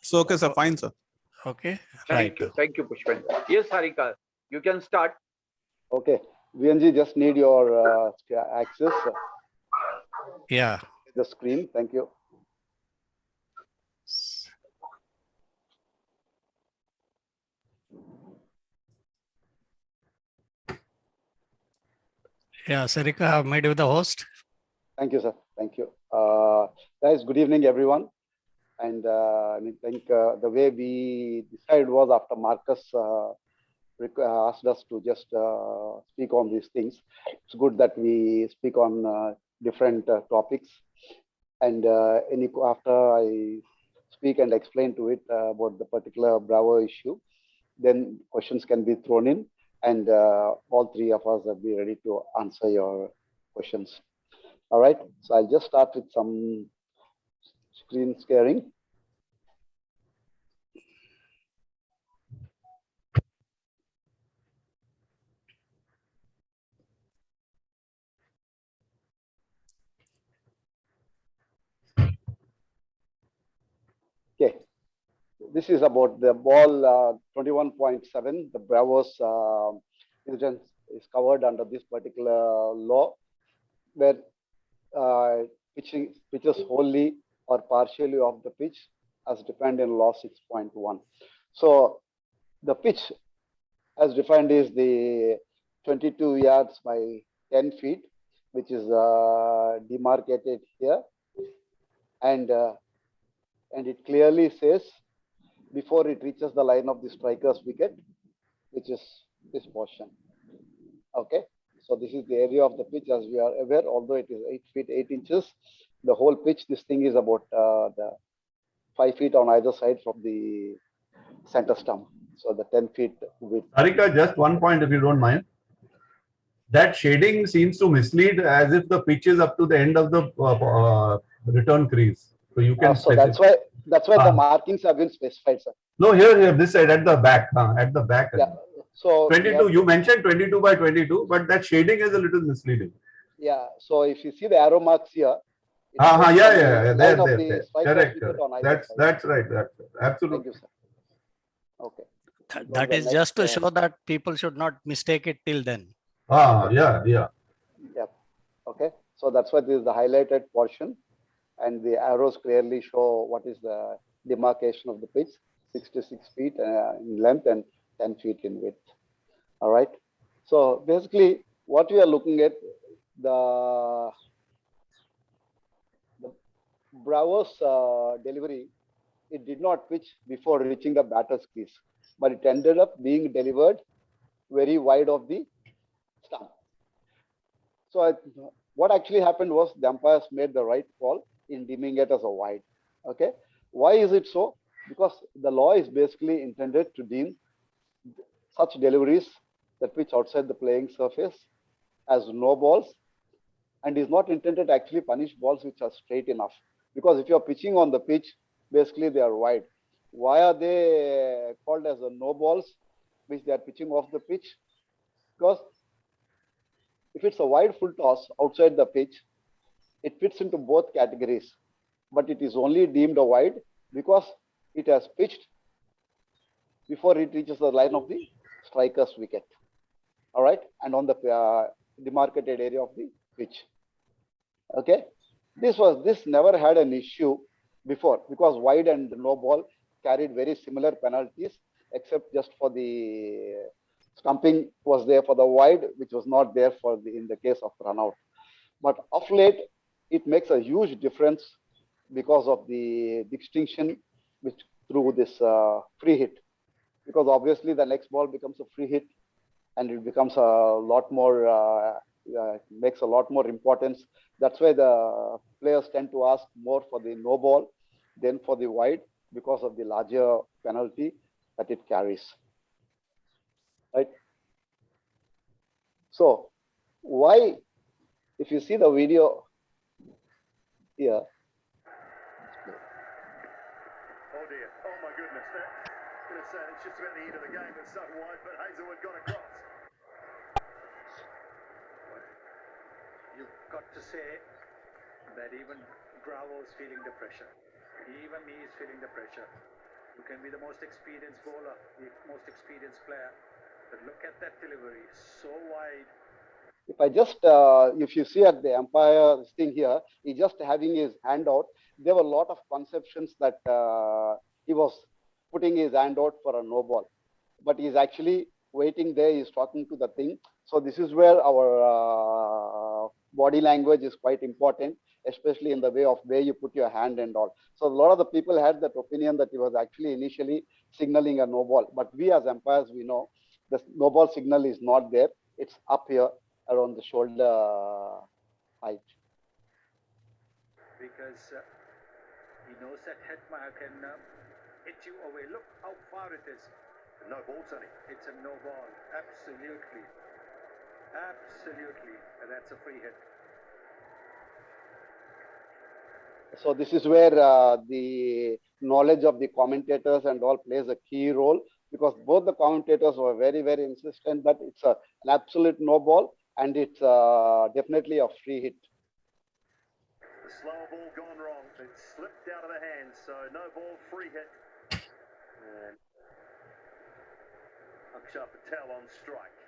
So, okay, sir. Fine, sir. Okay. Thank you. Thank you, Pushpendra. Yes, Harika, you can start. Okay. VNG, just need your access. Yeah. The screen. Thank you. Yeah, Sarika, I've made you the host. Thank you, sir. Thank you. Guys, good evening, everyone. And I think the way we decided was after Marcus asked us to just speak on these things. It's good that we speak on different topics. And after I speak and explain to it about the particular Bravo issue, then questions can be thrown in, and all three of us will be ready to answer your questions. All right, so I'll just start with some screen sharing. Okay, this is about the ball 21.7. The Bravos incident is covered under this particular law, where pitches wholly or partially off the pitch as defined in law 6.1. So the pitch as defined is the 22 yards by 10 feet, which is demarcated here. And it clearly says before it reaches the line of the striker's wicket, which is this portion. Okay. So this is the area of the pitch, as we are aware, although it is 8 feet 8 inches. The whole pitch, this thing is about the 5 feet on either side from the center stump. So the 10 feet width. Harika, just one point, if you don't mind. That shading seems to mislead, as if the pitch is up to the end of the return crease. So you can. So that's why the markings have been specified, sir. No, here, this side at the back, at the back. Yeah. So 22. You mentioned 22 by 22, but that shading is a little misleading. Yeah. So if you see the arrow marks here. Yeah. There. Correct. That's right. Absolutely. Thank you, sir. Okay. That is just to show that people should not mistake it till then. Yeah. Yep. Okay. So that's why this is the highlighted portion, and the arrows clearly show what is the demarcation of the pitch: 66 feet in length and 10 feet in width. All right. So basically, what we are looking at, the Bravos delivery, it did not pitch before reaching the batter's crease, but it ended up being delivered very wide of the stump. So what actually happened was the umpires made the right call in deeming it as a wide. Okay. Why is it so? Because the law is basically intended to deem such deliveries that pitch outside the playing surface as no balls, and is not intended to actually punish balls which are straight enough. Because if you're pitching on the pitch, basically they are wide. Why are they called as a no balls, which they are pitching off the pitch? Because if it's a wide full toss outside the pitch, it fits into both categories, but it is only deemed a wide because it has pitched before it reaches the line of the striker's wicket. All right, and on the demarcated area of the pitch. Okay, this never had an issue before, because wide and no ball carried very similar penalties, except just for the stumping was there for the wide, which was not there for in the case of run out. But of late, it makes a huge difference because of the distinction which through this free hit, because obviously the next ball becomes a free hit, and it becomes a lot more makes a lot more importance. That's why the players tend to ask more for the no ball than for the wide, because of the larger penalty that it carries. Right. So why, if you see the video here. Oh dear, oh my goodness. Could have said it's just about the end of the game, it's so wide, but Hazelwood got across. You've got to say that even Bravo's feeling the pressure. Even he is feeling the pressure. You can be the most experienced bowler, the most experienced player, but look at that delivery, so wide. If I just, if you see at the umpire thing here, he just having his hand out. There were a lot of conceptions that he was putting his hand out for a no ball, but he's actually waiting there. He's talking to the thing. So this is where our body language is quite important, especially in the way of where you put your hand and all. So a lot of the people had that opinion that he was actually initially signaling a no ball, but we as umpires, we know the no ball signal is not there. It's up here around the shoulder height. Because he knows that Hetmeyer can hit you away. Look how far it is. No ball, Sonny. It's a no ball. Absolutely. Absolutely. And that's a free hit. So this is where the knowledge of the commentators and all plays a key role, because both the commentators were very, very insistent that it's an absolute no ball and it's definitely a free hit. The slower ball gone wrong. It slipped out of the hands. So no ball, free hit. And Akshar Patel on strike.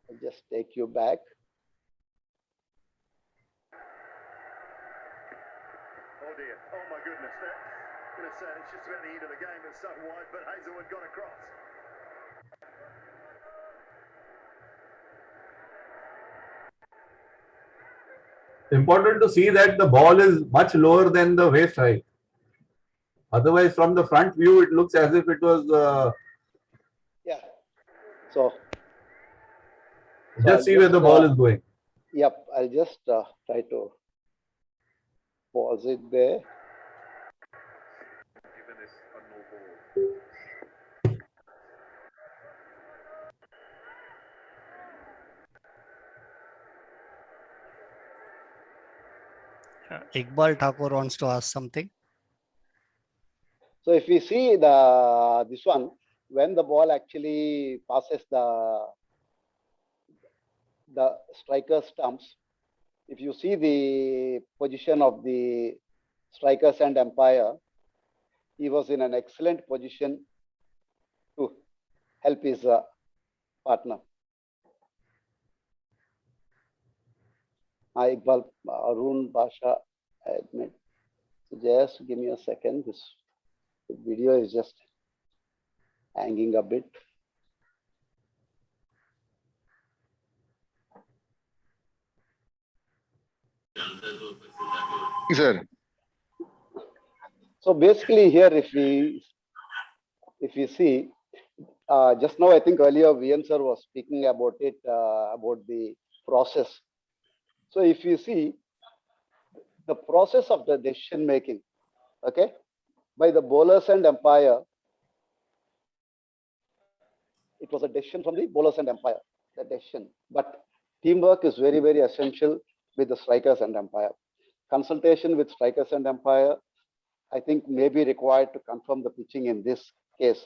I'll just take you back. Oh dear. Oh my goodness. That's going to say it's just about the end of the game. It's so wide, but Hazelwood got across. Important to see that the ball is much lower than the waist height. Otherwise, from the front view, it looks as if it was. Yeah. So Just see where the ball is going. Yep. I'll just try to pause it there. Given this a no ball. Iqbal Thakur wants to ask something. So if we see this one, when the ball actually passes the striker stumps, if you see the position of the strikers and umpire, he was in an excellent position to help his partner. Iqbal, Arun, Basha, I admit. So just give me a second. This video is just hanging a bit. Sir, So basically here, if we see, just now I think earlier VN sir was speaking about it, about the process. So if you see the process of the decision making, okay, by the bowlers and umpire, it was a decision from the bowlers and umpire, the decision. But teamwork is very, very essential with the strikers and umpire. Consultation with strikers and umpire, I think, may be required to confirm the pitching in this case.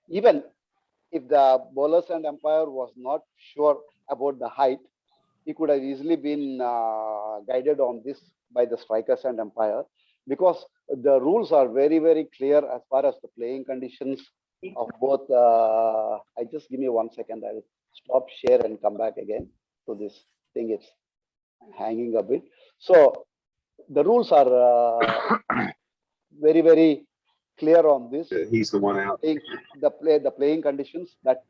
Even if the bowlers and umpire was not sure about the height, he could have easily been guided on this by the strikers and umpire, because the rules are very, very clear as far as the playing conditions of both. I just give me 1 second. I'll stop share and come back again to this thing. It's hanging a bit. So the rules are very, very clear on this. he's the one out. The playing conditions, that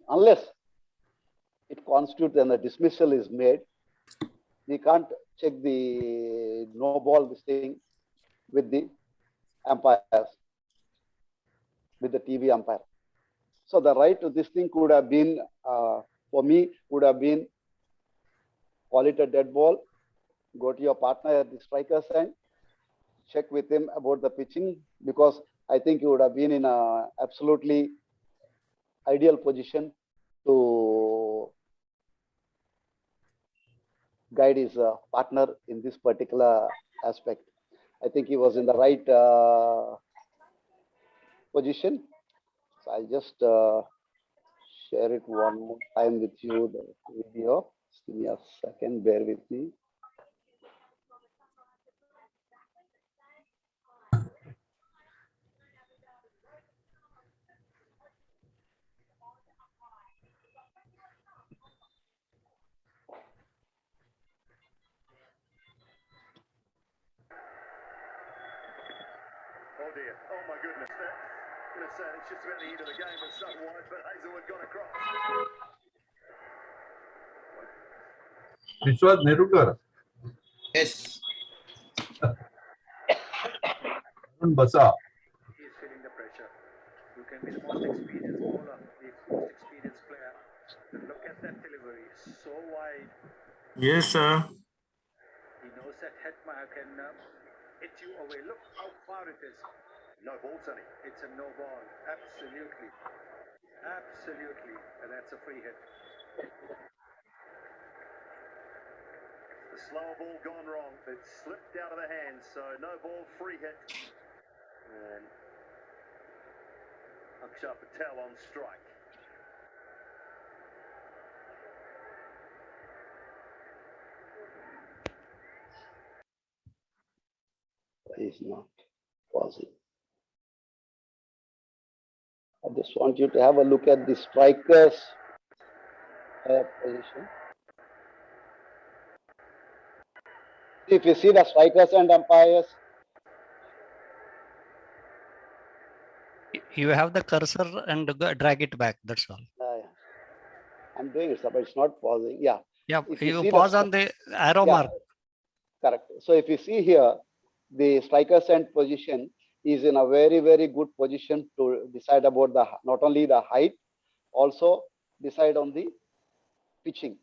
unless it constitutes and a dismissal is made, we can't check the no ball this thing with the umpires, with the TV umpire. So the right to this thing could have been, for me, would have been call it a dead ball, go to your partner at the striker's end, check with him about the pitching, because I think you would have been in a absolutely ideal position to guide his partner in this particular aspect. I think he was in the right position. So I'll just share it one more time with you, the video. Just give me a second, bear with me. Oh dear. Oh my goodness. It's just about the end of the game, but so wide, but Hazelwood got across. Vishwas Nerurkar. Yes. Arun Basa. He's feeling the pressure. You can be the most experienced bowler, the most experienced player. But look at that delivery. So wide. Yes, sir. He knows that Hetmeyer can hit you away. Look how far it is. No ball, Sonny. It's a no ball. Absolutely. Absolutely. And that's a free hit. The slower ball gone wrong. It slipped out of the hands. So no ball, free hit. And Akshar Patel on strike. Is not pausing. I just want you to have a look at the strikers position. If you see the strikers and umpires, You have the cursor and drag it back. That's all. I'm doing it, but it's not pausing. Yeah. Yeah, If you you see pause the, on the arrow yeah, mark. correct. So if you see here, the strikers end position is in a very, very good position to decide about the not only the height, also decide on the pitching.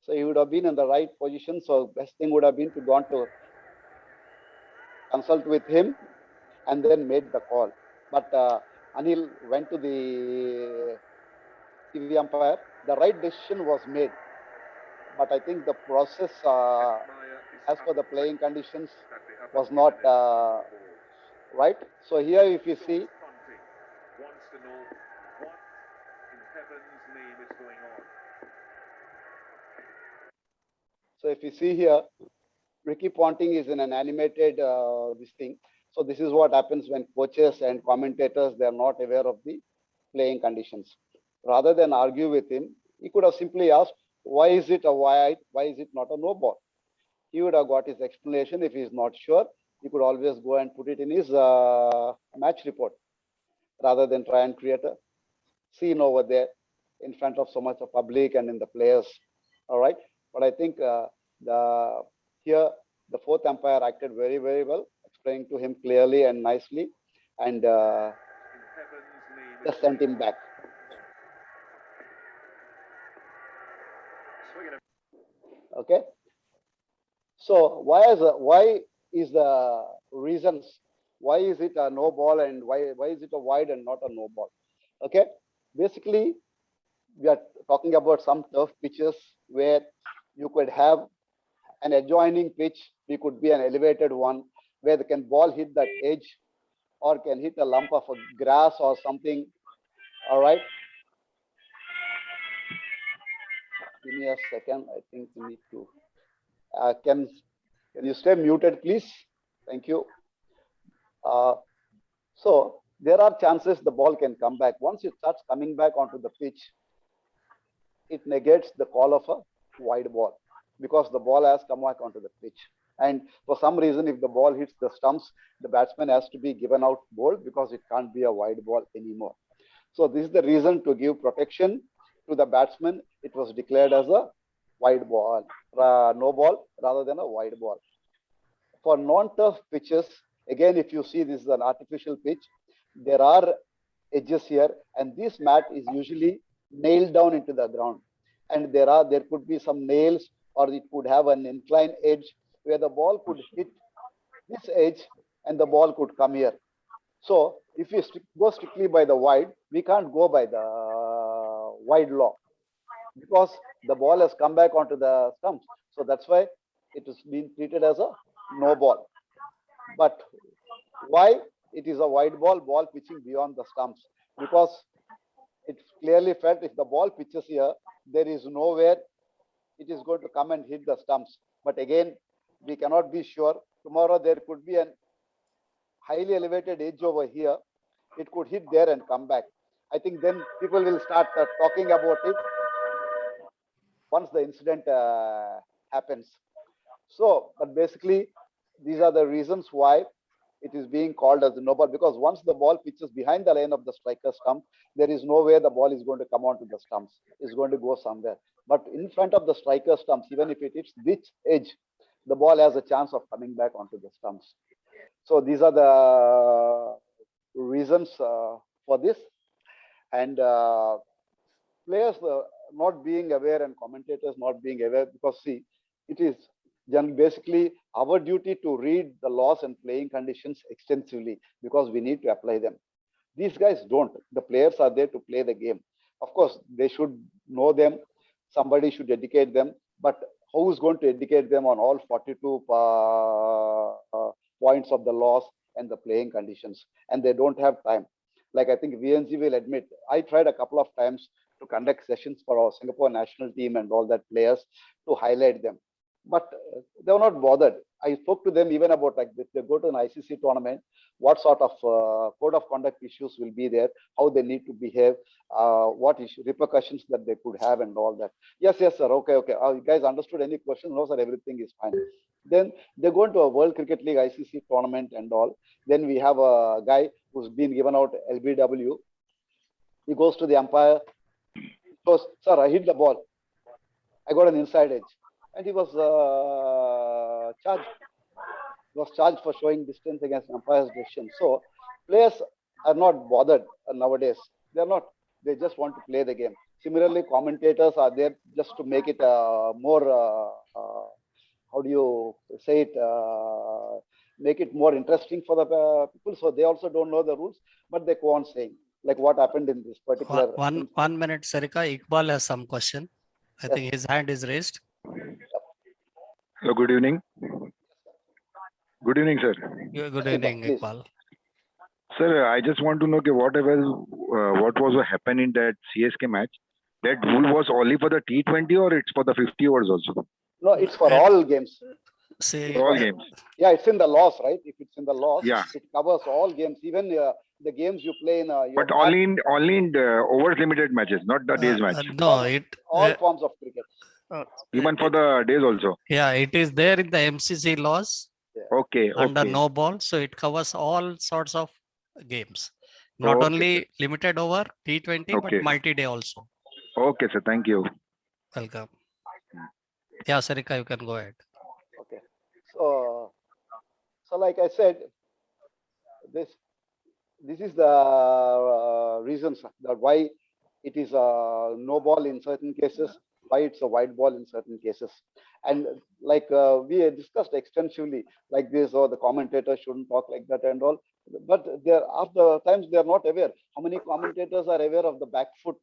So he would have been in the right position. So best thing would have been to gone to consult with him and then made the call. But Anil went to the TV umpire. The right decision was made. But I think the process, as per the playing conditions, was not right. So here, if you see, Wants to know what in heaven's name is going on. so if you see here, Ricky Ponting is in an animated this thing. So this is what happens when coaches and commentators, they are not aware of the playing conditions. Rather than argue with him, he could have simply asked, why is it a wide? Why is it not a no ball? He would have got his explanation. If he is not sure, he could always go and put it in his match report, rather than try and create a scene over there in front of so much of public and in the players. All right. But I think here the fourth umpire acted very, very well, explaining to him clearly and nicely, and In heaven's name just sent him back. swinging it. Okay. So why is the reasons? Why is it a no ball and why is it a wide and not a no ball? Okay. Basically, we are talking about some tough pitches where you could have an adjoining pitch. It could be an elevated one where the ball hit that edge or can hit a lump of a grass or something. All right. Give me a second. I think we need to. Can you stay muted, please? Thank you. So there are chances the ball can come back. Once it starts coming back onto the pitch, it negates the call of a wide ball because the ball has come back onto the pitch. And for some reason, if the ball hits the stumps, the batsman has to be given out bowled because it can't be a wide ball anymore. So this is the reason to give protection to the batsman. It was declared as a wide ball, no ball rather than a wide ball. For non-turf pitches, again, if you see this is an artificial pitch, there are edges here, and this mat is usually nailed down into the ground. And there could be some nails, or it could have an inclined edge where the ball could hit this edge and the ball could come here. So if you go strictly by the wide, we can't go by the wide law because the ball has come back onto the stumps. So that's why it is being treated as a no ball. But why it is a wide ball pitching beyond the stumps, because it clearly felt if the ball pitches here, there is nowhere it is going to come and hit the stumps. But again, we cannot be sure. Tomorrow there could be an highly elevated edge over here. It could hit there and come back. I think then people will start talking about it once the incident happens. So, but basically, these are the reasons why it is being called as a no ball, because once the ball pitches behind the line of the striker stump, there is no way the ball is going to come onto the stumps. It's going to go somewhere. But in front of the striker stumps, even if it hits this edge, the ball has a chance of coming back onto the stumps. So these are the reasons for this. And players not being aware and commentators not being aware, because see, it is basically our duty to read the laws and playing conditions extensively, because we need to apply them. These guys don't. The players are there to play the game. Of course, they should know them. Somebody should educate them. But who is going to educate them on all 42 points of the laws and the playing conditions? And they don't have time. Like I think VNG will admit, I tried a couple of times to conduct sessions for our Singapore national team and all that players to highlight them. But they were not bothered. I spoke to them even about, like, if they go to an ICC tournament, what sort of code of conduct issues will be there, how they need to behave, what repercussions that they could have and all that. Yes, sir. Okay. You guys understood any questions? No, sir, everything is fine. Then they go into a World Cricket League ICC tournament and all. Then we have a guy who's been given out LBW. He goes to the umpire. He goes, sir, I hit the ball. I got an inside edge. And he was charged. He was charged for showing distance against umpire's decision. So players are not bothered nowadays. They're not. They just want to play the game. Similarly, commentators are there just to make it more, how do you say it, make it more interesting for the people. So they also don't know the rules, but they go on saying, like what happened in this particular. One minute, Sarika. Iqbal has some question. I think his hand is raised. Hello, good evening. Good evening, sir. Good evening, Please. Iqbal. Sir, I just want to know what was happened in that CSK match. That rule was only for the T20 or it's for the 50 overs also? No, it's for all games. See, For all games. Yeah, it's in the laws, right? If it's in the laws, Yeah. it covers all games, even the games you play in. Your But match, only in the overs limited matches, not the days match. no, it all forms of cricket. Even for the days also. yeah, it is there in the MCC laws Okay. under Okay. no ball, so it covers all sorts of games, not Okay, only limited over T20 Okay. but multi-day also. Okay, sir. Thank you. Welcome. Yeah, Sarika, you can go ahead. Okay. So like I said, this is the reasons that why it is a no ball in certain cases, why it's a white ball in certain cases. And like we had discussed extensively, like this, or the commentators shouldn't talk like that and all. But there are the times they are not aware. How many commentators are aware of the back foot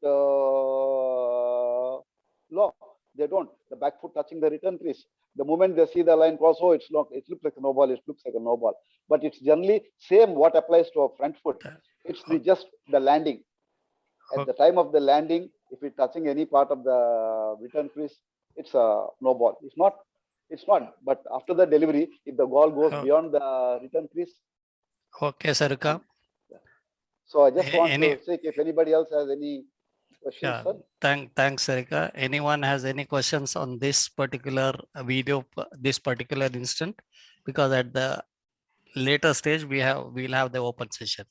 law? They don't. The back foot touching the return crease. The moment they see the line cross, oh, it looks like a no ball. It looks like a no ball. But it's generally same what applies to a front foot. It's just the landing. At the time of the landing, if it's touching any part of the return crease, it's a no ball. If not, it's not. But after the delivery, if the ball goes beyond the return crease. Okay, Sarika. So I just want Any- to say if anybody else has any questions, Yeah, sir. thanks, Sarika. Anyone has any questions on this particular video, this particular instant? Because at the later stage, we'll have the open session.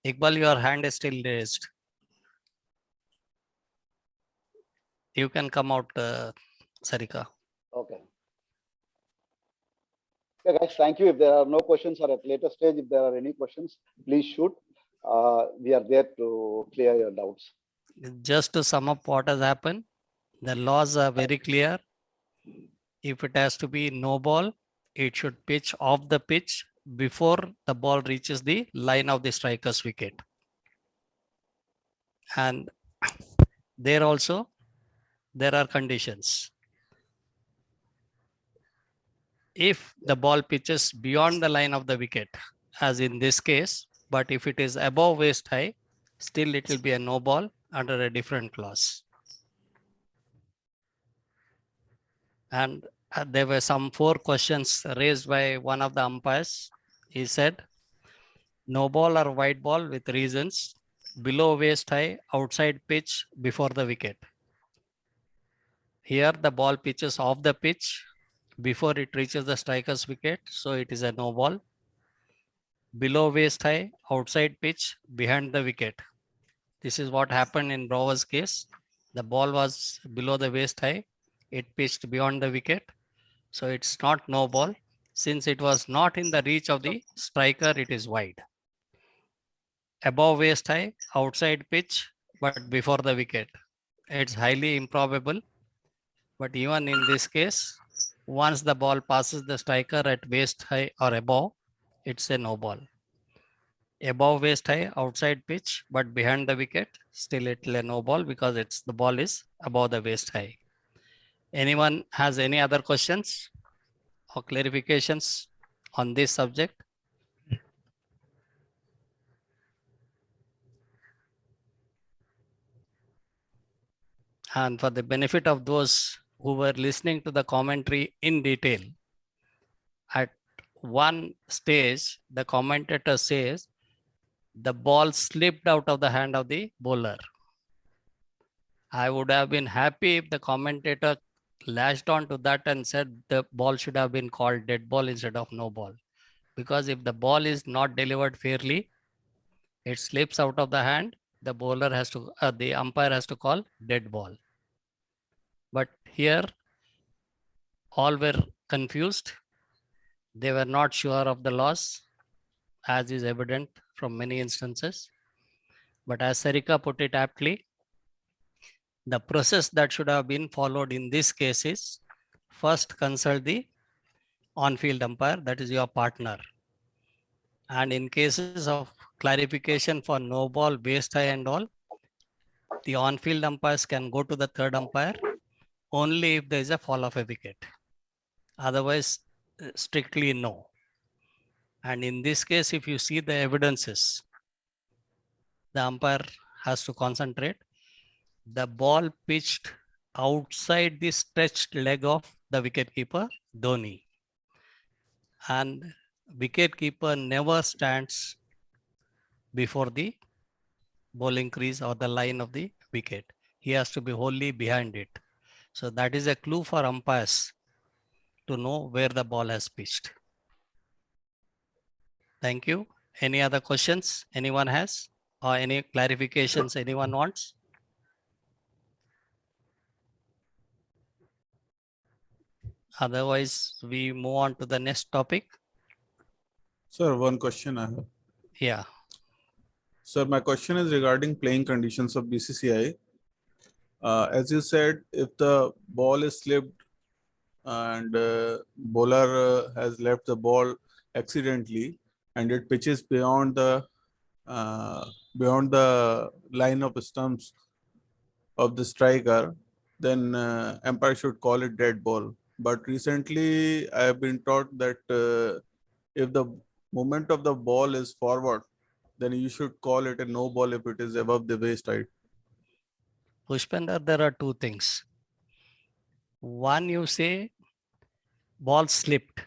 Iqbal, your hand is still raised. You can come out, Sarika. Okay. Okay, guys, thank you. If there are no questions or at later stage, if there are any questions, please shoot. We are there to clear your doubts. Just to sum up what has happened, the laws are very clear. If it has to be no ball, it should pitch off the pitch before the ball reaches the line of the striker's wicket. And there also, there are conditions. If the ball pitches beyond the line of the wicket, as in this case, but if it is above waist high, still it will be a no ball under a different clause. And there were some 4 questions raised by one of the umpires. He said, no ball or white ball with reasons, below waist high, outside pitch, before the wicket. Here the ball pitches off the pitch before it reaches the striker's wicket, so it is a no ball. Below waist high, outside pitch, behind the wicket. This is what happened in Brower's case. The ball was below the waist high, it pitched beyond the wicket, so it's not no ball. Since it was not in the reach of the striker, it is wide. Above waist high, outside pitch, but before the wicket. It's highly improbable. But even in this case, once the ball passes the striker at waist high or above, it's a no ball. Above waist high, outside pitch, but behind the wicket, still it's a no ball because the ball is above the waist high. Anyone has any other questions or clarifications on this subject? And for the benefit of those who were listening to the commentary in detail, at one stage, the commentator says the ball slipped out of the hand of the bowler. I would have been happy if the commentator latched on to that and said the ball should have been called dead ball instead of no ball. Because if the ball is not delivered fairly, it slips out of the hand, the bowler has to, the umpire has to call dead ball. But here, all were confused. They were not sure of the loss, as is evident from many instances. But as Sarika put it aptly, the process that should have been followed in this case is first consult the on-field umpire, that is your partner. And in cases of clarification for no ball, waist high and all, the on-field umpires can go to the third umpire only if there is a fall of a wicket. Otherwise, strictly no. And in this case, if you see the evidences, the umpire has to concentrate. The ball pitched outside the stretched leg of the wicketkeeper, Dhoni. And wicketkeeper never stands before the bowling crease or the line of the wicket. He has to be wholly behind it. So that is a clue for umpires to know where the ball has pitched. Thank you. Any other questions anyone has or any clarifications anyone wants? Otherwise, we move on to the next topic. Sir, one question I have. Yeah. Sir, my question is regarding playing conditions of BCCI. As you said, if the ball is slipped and bowler has left the ball accidentally and it pitches beyond the line of stumps of the striker, then umpire should call it dead ball. But recently, I have been taught that if the movement of the ball is forward, then you should call it a no ball if it is above the waist height. Pushpender, there are two things. One, you say ball slipped.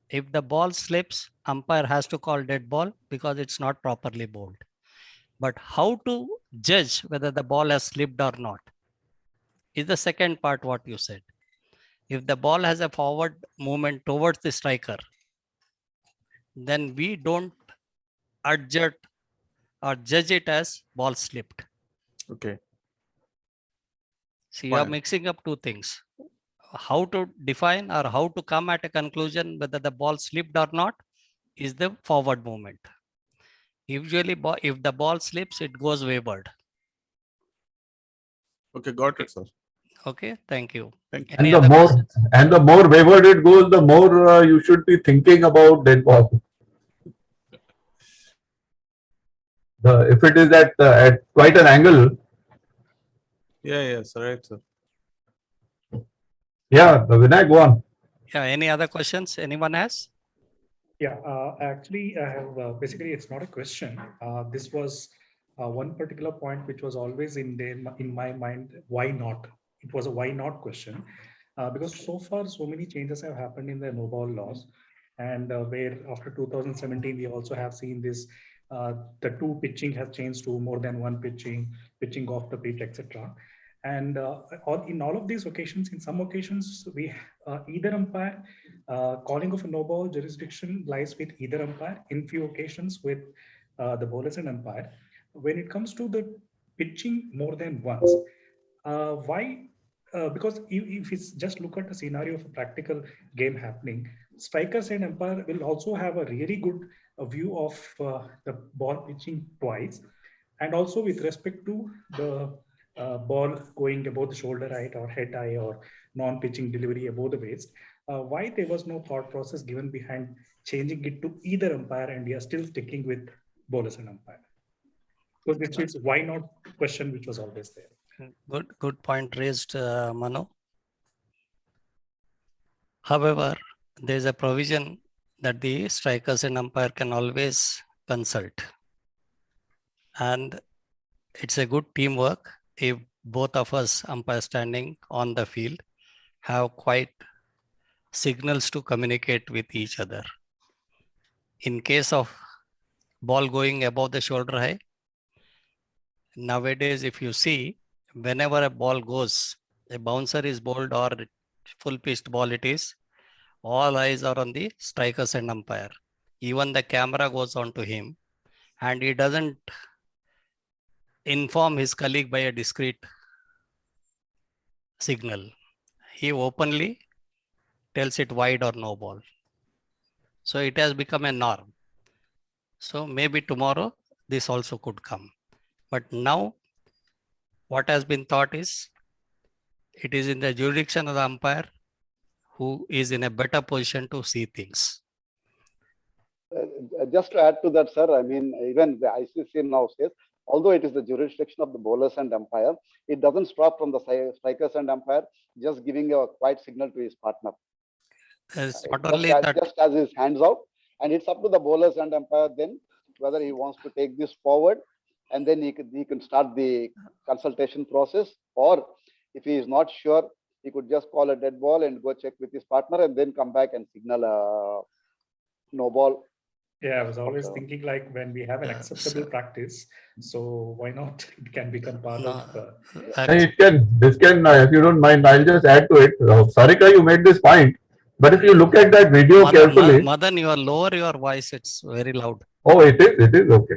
If the ball slips, umpire has to call dead ball because it's not properly bowled. But how to judge whether the ball has slipped or not is the second part what you said. If the ball has a forward movement towards the striker, then we don't adjust or judge it as ball slipped. Okay. So you are Fine. mixing up two things. How to define or how to come at a conclusion whether the ball slipped or not is the forward movement. Usually, if the ball slips, it goes wayward. Okay, got it, sir. Okay, thank you. Thank you. Any And other the more wayward it goes, the more you should be thinking about dead ball. If it is at quite an angle, Yes, right, sir. yeah, the Vinayak, go on. Yeah, any other questions anyone has? Yeah, actually, I have basically it's not a question. This was one particular point which was always in my mind. Why not? It was a why not question, because so far so many changes have happened in the no ball laws, and where after 2017 we also have seen this. The two pitching has changed to more than one pitching off the pitch, etc. And in all of these occasions, in some occasions, we either umpire calling of a no ball jurisdiction lies with either umpire, in few occasions with the bowlers and umpire. When it comes to the pitching more than once, why? Because if it's just look at the scenario of a practical game happening, strikers and umpire will also have a really good view of the ball pitching twice, and also with respect to the ball going above the shoulder height or head high or non-pitching delivery above the waist. Why there was no thought process given behind changing it to either umpire, and we are still sticking with bowlers and umpire? Because this is why not question which was always there. Good point raised, Mano. However, there is a provision that the strikers and umpire can always consult. And it's a good teamwork if both of us umpire standing on the field have quite signals to communicate with each other. In case of ball going above the shoulder high, nowadays, if you see, whenever a ball goes, a bouncer is bowled or full pitched ball it is, all eyes are on the strikers and umpire. Even the camera goes on to him, and he doesn't inform his colleague by a discreet signal. He openly tells it wide or no ball. So it has become a norm. So maybe tomorrow this also could come. But now what has been thought is it is in the jurisdiction of the umpire who is in a better position to see things. Just to add to that, sir, I mean, even the ICC now says, although it is the jurisdiction of the bowlers and umpire, it doesn't stop from the strikers and umpire just giving a quiet signal to his partner. It's not only that. Just as his hands out, and it's up to the bowlers and umpire then whether he wants to take this forward, and then he can start the consultation process, or if he is not sure, he could just call a dead ball and go check with his partner and then come back and signal a no ball. Yeah, I was always thinking like when we have an acceptable practice, so why not? It can become part of. It can. This can, if you don't mind, I'll just add to it. Sarika, you made this point, but if you look at that video carefully, Madan, you are lower your voice. It's very loud. Oh, it is. It is okay.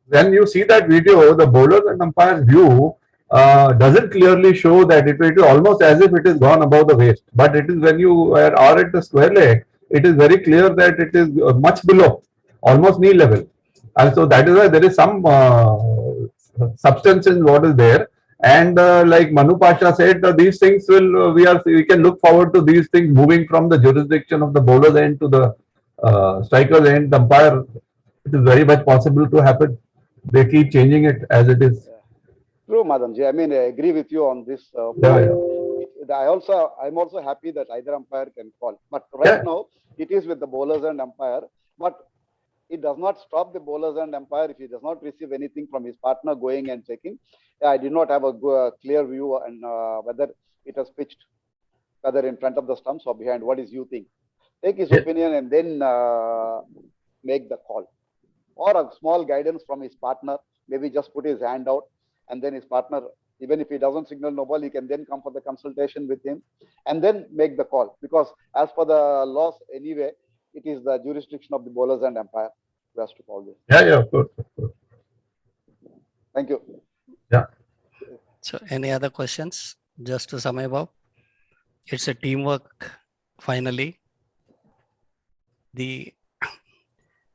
When you see that video, the bowlers and umpire's view doesn't clearly show that it is almost as if it is gone above the waist. But it is when you are at the square leg, it is very clear that it is much below, almost knee level. And so that is why there is some substance in what is there. And like Manu Pasha said, these things will we can look forward to these things moving from the jurisdiction of the bowler's end to the striker's end, the umpire. It is very much possible to happen. They keep changing it as it is. True, Madanji. I mean, I agree with you on this. I'm also happy that either umpire can call. But right now, it is with the bowlers and umpire. But it does not stop the bowlers and umpire if he does not receive anything from his partner going and checking. I did not have a clear view on whether it was pitched, whether in front of the stumps or behind. What is you think? Take his opinion and then make the call. Or a small guidance from his partner, maybe just put his hand out, and then his partner, even if he doesn't signal no ball, he can then come for the consultation with him and then make the call. Because as per the laws anyway, it is the jurisdiction of the bowlers and umpire who has to call this. Yeah, of course. Thank you. Yeah. So any other questions? Just to sum above, it's a teamwork finally. The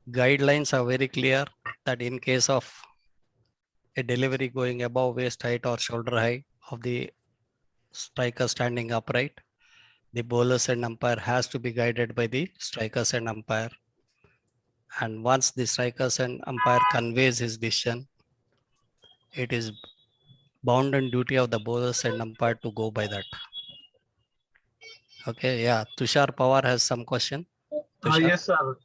guidelines are very clear that in case of a delivery going above waist height or shoulder height of the striker standing upright, the bowlers and umpire has to be guided by the strikers and umpire. And once the strikers and umpire conveys his decision, it is bounden duty of the bowlers and umpire to go by that. Okay, yeah. Tushar Pawar has some question. Tushar? Yes, sir.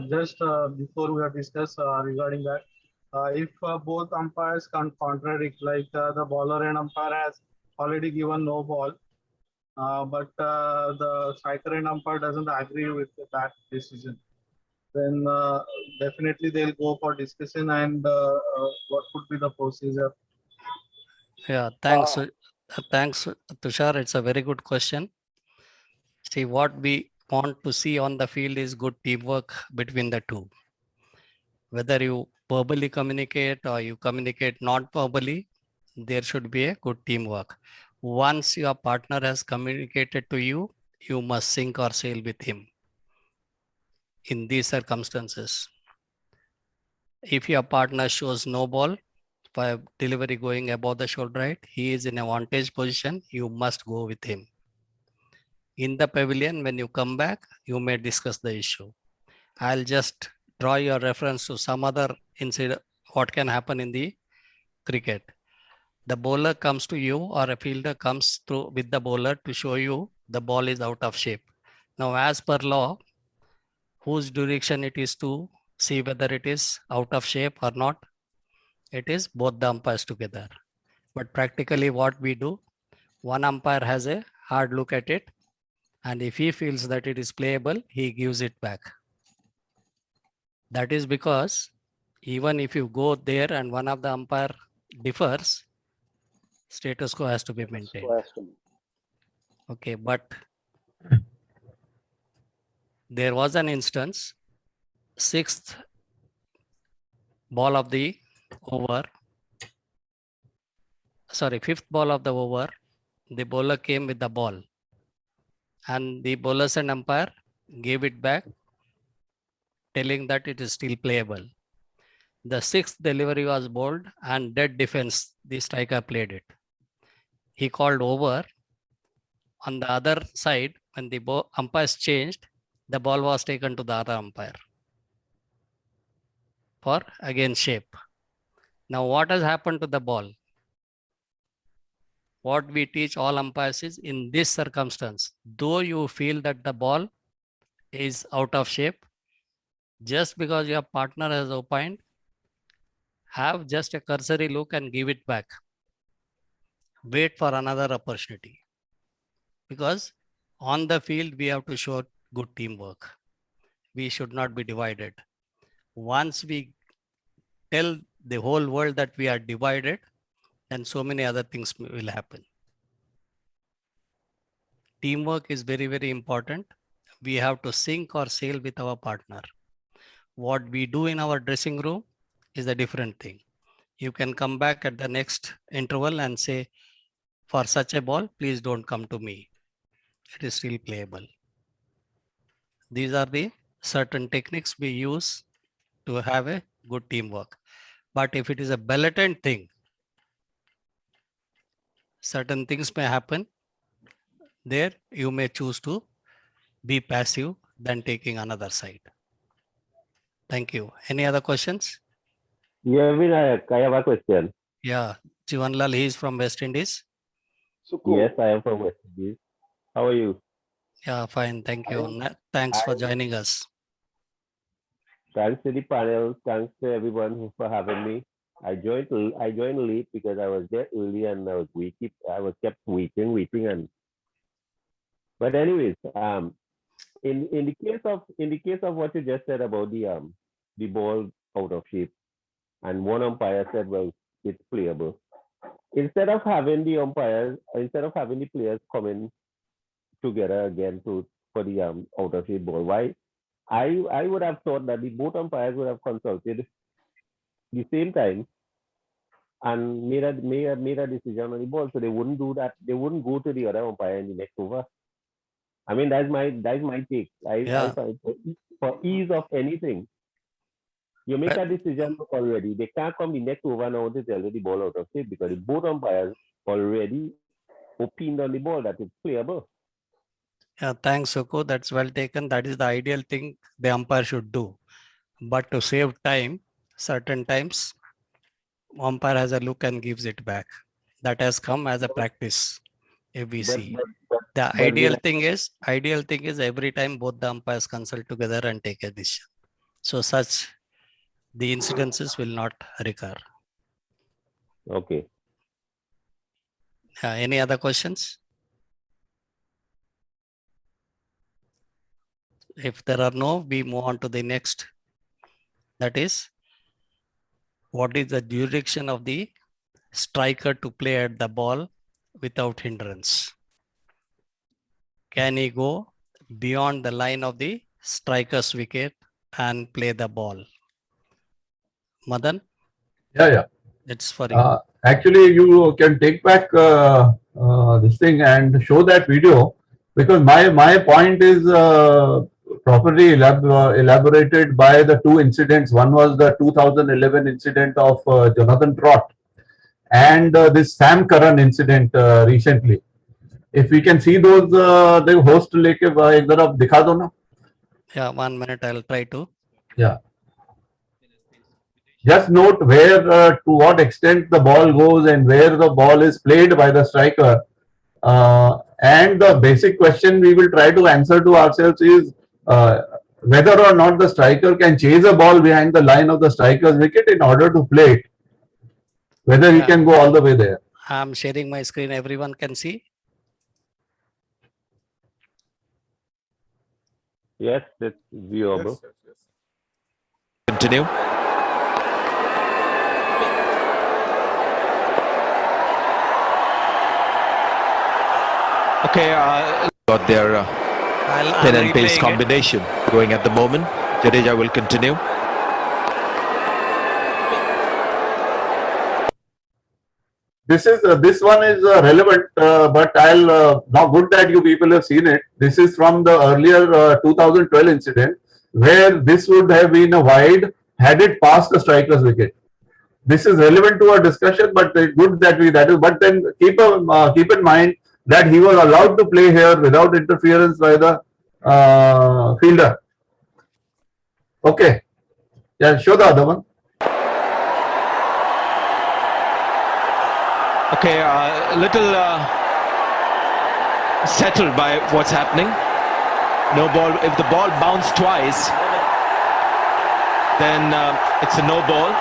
Just before we have discussed regarding that, if both umpires can contradict, like the bowler and umpire has already given no ball, but the striker and umpire doesn't agree with that decision, then definitely they'll go for discussion and what could be the procedure? Yeah, thanks. Thanks, Tushar. It's a very good question. See, what we want to see on the field is good teamwork between the two. Whether you verbally communicate or you communicate not verbally, there should be a good teamwork. Once your partner has communicated to you, you must sink or sail with him in these circumstances. If your partner shows no ball, for delivery going above the shoulder height, he is in a vantage position, you must go with him. In the pavilion, when you come back, you may discuss the issue. I'll just draw your reference to some other incident, what can happen in the cricket. The bowler comes to you or a fielder comes through with the bowler to show you the ball is out of shape. Now, as per law, whose direction it is to see whether it is out of shape or not? It is both the umpires together. But practically what we do, one umpire has a hard look at it, and if he feels that it is playable, he gives it back. That is because even if you go there and one of the umpire differs, status quo has to be maintained. Okay, but there was an instance, sixth ball of the over, fifth ball of the over, the bowler came with the ball and the bowlers and umpire gave it back, telling that it is still playable. The sixth delivery was bowled and dead defense, the striker played it. He called over. On the other side, when the umpires changed, the ball was taken to the other umpire for again shape. Now what has happened to the ball? What we teach all umpires is in this circumstance, though you feel that the ball is out of shape, just because your partner has opined, have just a cursory look and give it back. Wait for another opportunity. Because on the field, we have to show good teamwork. We should not be divided. Once we tell the whole world that we are divided, then so many other things will happen. Teamwork is very, very important. We have to sink or sail with our partner. What we do in our dressing room is a different thing. You can come back at the next interval and say, for such a ball, please don't come to me. It is still playable. These are the certain techniques we use to have a good teamwork. But if it is a blatant thing, certain things may happen. There you may choose to be passive than taking another side. Thank you. Any other questions? Yeah, Vinayak, I have a question. Yeah, Jivanlal, he is from West Indies. Yes, I am from West Indies. How are you? Yeah, fine. Thank you. Thanks for joining us. Thanks to the panel. Thanks to everyone for having me. I joined late because I was there early and I was kept waiting and. But anyways, in the case of what you just said about the ball out of shape, and one umpire said, well, it's playable. Instead of having the players coming together again for the out of shape ball, why? I would have thought that the both umpires would have consulted the same time and made a decision on the ball, so they wouldn't do that. They wouldn't go to the other umpire in the next over. I mean, that's my take. I for ease of anything, you make a decision already. They can't come the next over now to tell you the ball out of shape because the both umpires already opined on the ball that it's playable. Yeah, thanks, Suku. That's well taken. That is the ideal thing the umpire should do. But to save time, certain times, umpire has a look and gives it back. That has come as a practice. If we see. The But ideal thing is every time both the umpires consult together and take a decision. So the incidences will not recur. okay. Any other questions? If there are no, we move on to the next. That is, what is the jurisdiction of the striker to play at the ball without hindrance? Can he go beyond the line of the striker's wicket and play the ball? Madan, Yeah. it's for you. Actually, you can take back this thing and show that video, because my point is properly elaborated by the two incidents. One was the 2011 incident of Jonathan Trott, and this Sam Curran incident recently. If we can see those, the host लेके एक तरफ दिखा दो ना. Yeah, 1 minute. I'll try to. Yeah. Just note where, to what extent the ball goes and where the ball is played by the striker. And the basic question we will try to answer to ourselves is whether or not the striker can chase a ball behind the line of the striker's wicket in order to play it. Whether he can go all the way there. I'm sharing my screen. Everyone can see. Yes, that's viewable. Yes. Continue. Okay, got their pin and paste combination going at the moment. Jadeja will continue. This one is relevant, but I'll now good that you people have seen it. This is from the earlier 2012 incident where this would have been a wide had it passed the striker's wicket. This is relevant to our discussion, but it's good that that is. But then keep in mind that he was allowed to play here without interference by the fielder. Okay, yeah, show the other one. Okay, little settled by what's happening. No ball. If the ball bounced twice, then it's a no ball.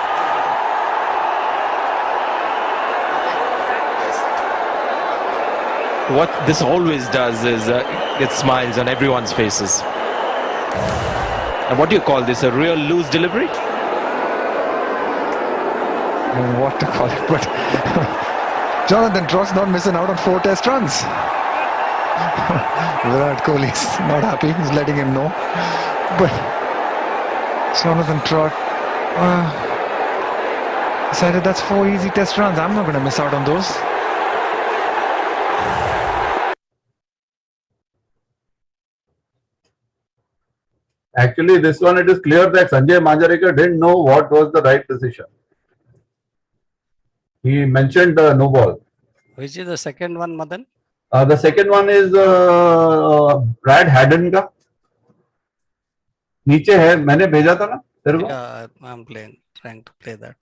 What this always does is it smiles on everyone's faces. And what do you call this? A real loose delivery? What to call it, but Jonathan Trott's not missing out on 4 test runs. Virat Kohli's not happy, he's letting him know. But Jonathan Trott decided that's 4 easy test runs. I'm not going to miss out on those. Actually, this one, it is clear that Sanjay Manjrekar didn't know what was the right decision. He mentioned no ball. Which is the second one, Madan? The second one is Brad Haddon का. नीचे है, मैंने भेजा था ना तेरे को? Yeah, I'm trying to play that.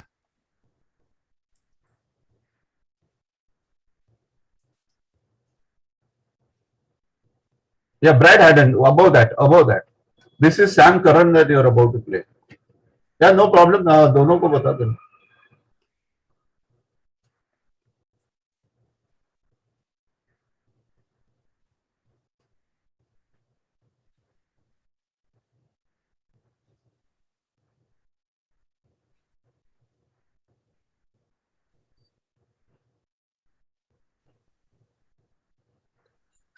Yeah, Brad Haddon, above that. This is Sam Curran that you are about to play. Yeah, no problem. दोनों को बता देना.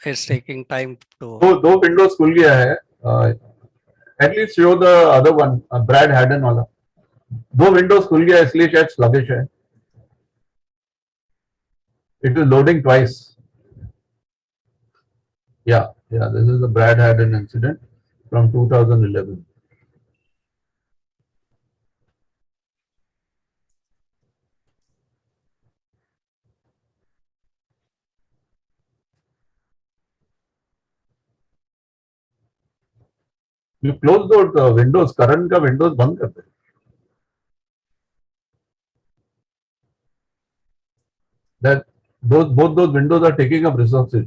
It's taking time to. दो विंडोज खुल गया है. At least show the other one, Brad Haddon वाला. दो विंडोज खुल गया इसलिए शायद sluggish है. It is loading twice. Yeah, this is the Brad Haddon incident from 2011. You close those windows. Curran का windows बंद कर दे. That both those windows are taking up resources.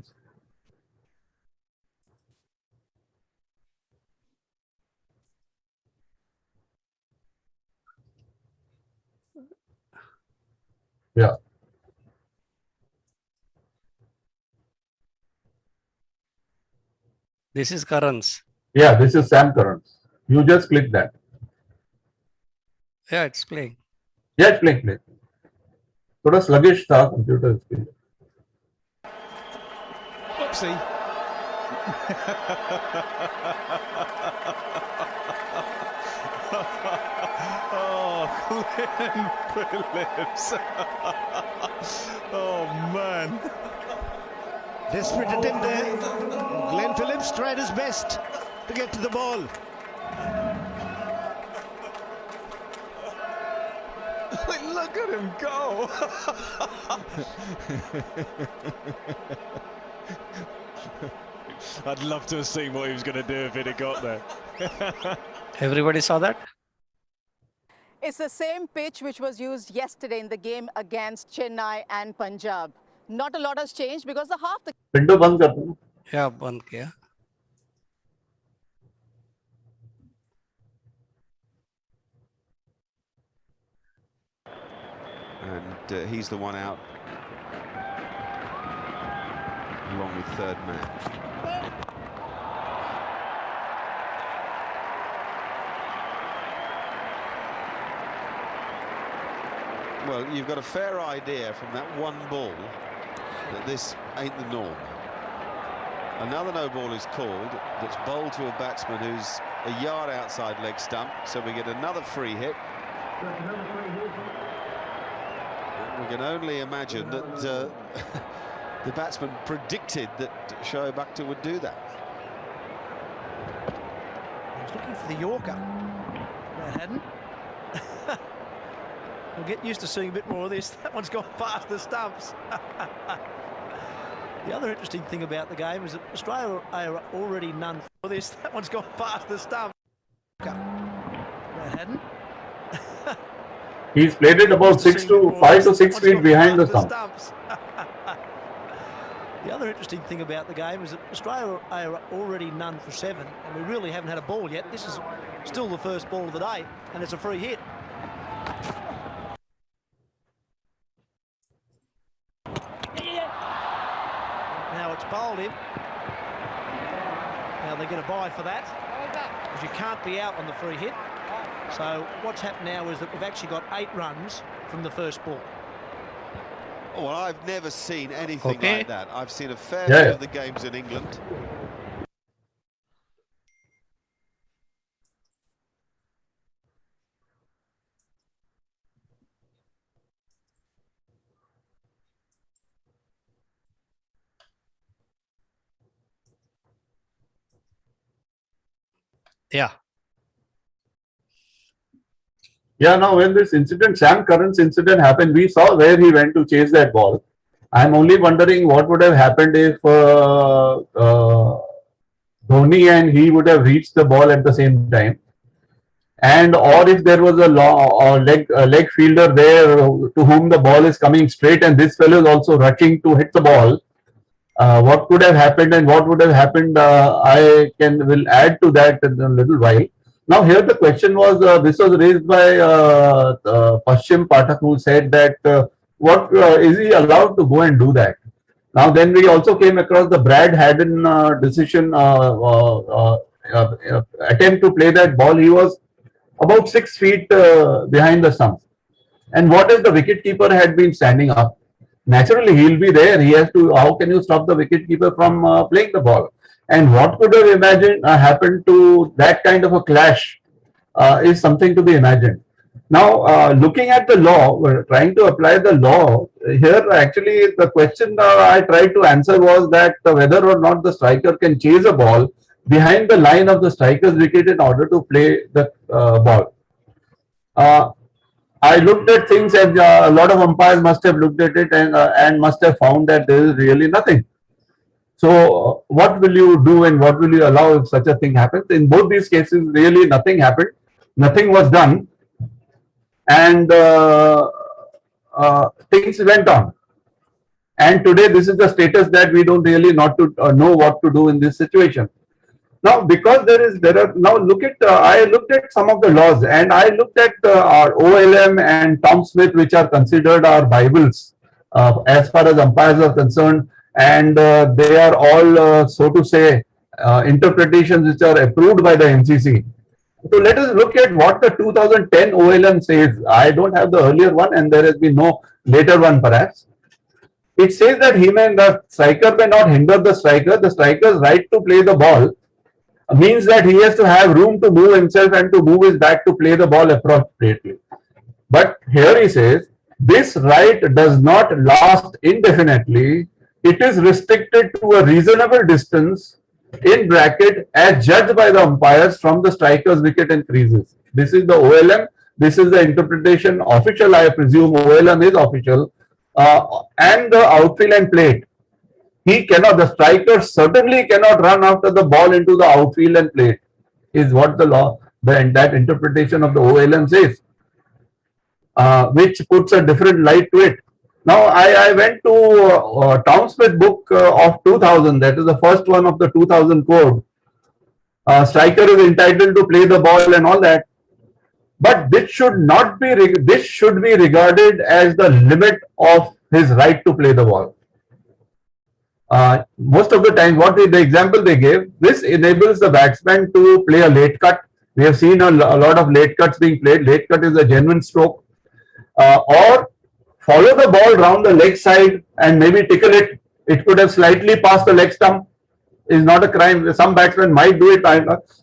Yeah. This is Karan's. Yeah, this is Sam Curran. You just click that. Yeah, it's playing. Yeah, it's playing. थोड़ा sluggish था computer screen. Oopsie. Oh, Glenn Phillips. Oh, man. Desperate attempt there. Glenn Phillips tried his best to get to the ball. Look at him go. I'd love to have seen what he was going to do if it had got there. Everybody saw that? It's the same pitch which was used yesterday in the game against Chennai and Punjab. Not a lot has changed because the half the Window बंद कर दो. Yeah, बंद किया. And he's the one out, along with third man. Well, you've got a fair idea from that one ball that this ain't the norm. Another no ball is called, that's bowled to a batsman who's a yard outside leg stump, so we get another free hit. We can only imagine that the batsman predicted that Shoaib Akhtar would do that. He's looking for the Yorker. That hadn't. We'll get used to seeing a bit more of this. That one's gone past the stumps. The other interesting thing about the game is that Australia are already none for this. That one's gone past the stumps. That hadn't. He's played it about 5 to 6 feet behind the stump. The other interesting thing about the game is that Australia are already none for 7, and we really haven't had a ball yet. This is still the first ball of the day, and it's a free hit. Now it's bowled him. Now they're going to buy for that, because you can't be out on the free hit. So what's happened now is that we've actually got 8 runs from the first ball. Well, I've never seen anything like that. I've seen a fair Yeah. few of the games in England. Yeah. Yeah, now when this incident, Sam Curran's incident happened, we saw where he went to chase that ball. I'm only wondering what would have happened if Dhoni and he would have reached the ball at the same time. And or if there was a leg fielder there to whom the ball is coming straight and this fellow is also rushing to hit the ball. What could have happened and what would have happened, will add to that in a little while. Now here the question was, this was raised by Paschim Pathak, who said that is he allowed to go and do that? Now then we also came across the Brad Haddin decision attempt to play that ball. He was about 6 feet behind the stump. And what if the wicketkeeper had been standing up? Naturally, he'll be there. He has to. How can you stop the wicketkeeper from playing the ball? And what could have imagined happened to that kind of a clash is something to be imagined. Now, looking at the law, we're trying to apply the law here. Actually, the question I tried to answer was that whether or not the striker can chase a ball behind the line of the striker's wicket in order to play the ball. I looked at things, and a lot of umpires must have looked at it and must have found that there is really nothing. So, what will you do and what will you allow if such a thing happens? In both these cases, really nothing happened. Nothing was done, and things went on. And today, this is the status that we don't really know what to do in this situation. Now, because now look at, I looked at some of the laws and I looked at our OLM and Tom Smith, which are considered our Bibles as far as umpires are concerned. And they are all, so to say, interpretations which are approved by the MCC. So let us look at what the 2010 OLM says. I don't have the earlier one and there has been no later one perhaps. It says that the striker may not hinder the striker's right to play the ball means that he has to have room to move himself and to move his back to play the ball appropriately. But here he says, this right does not last indefinitely. It is restricted to a reasonable distance in bracket as judged by the umpires from the striker's wicket and creases. This is the OLM. This is the interpretation official, I presume OLM is official, and the outfield and plate. He cannot, the striker certainly cannot run after the ball into the outfield and plate, is what the law, that interpretation of the OLM says, which puts a different light to it. Now, I went to Tom Smith book of 2000, that is the first one of the 2000 code. Striker is entitled to play the ball and all that. But this should not be, this should be regarded as the limit of his right to play the ball. Most of the time, the example they gave, this enables the batsman to play a late cut. We have seen a lot of late cuts being played. Late cut is a genuine stroke. Or follow the ball round the leg side and maybe tickle it. It could have slightly passed the leg stump. Is not a crime. Some batsmen might do it.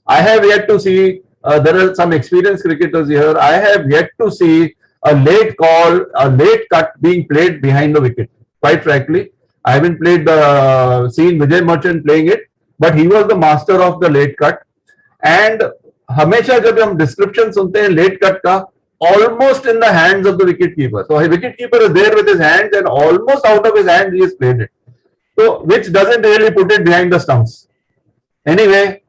I have yet to see, there are some experienced cricketers here. I have yet to see a late call, a late cut being played behind the wicket. Quite frankly, I haven't seen Vijay Merchant playing it, but he was the master of the late cut. And हमेशा जब हम description सुनते हैं late cut का, almost in the hands of the wicket keeper. So a wicket keeper is there with his hands and almost out of his hands he has played it. So which doesn't really put it behind the stumps. Anyway,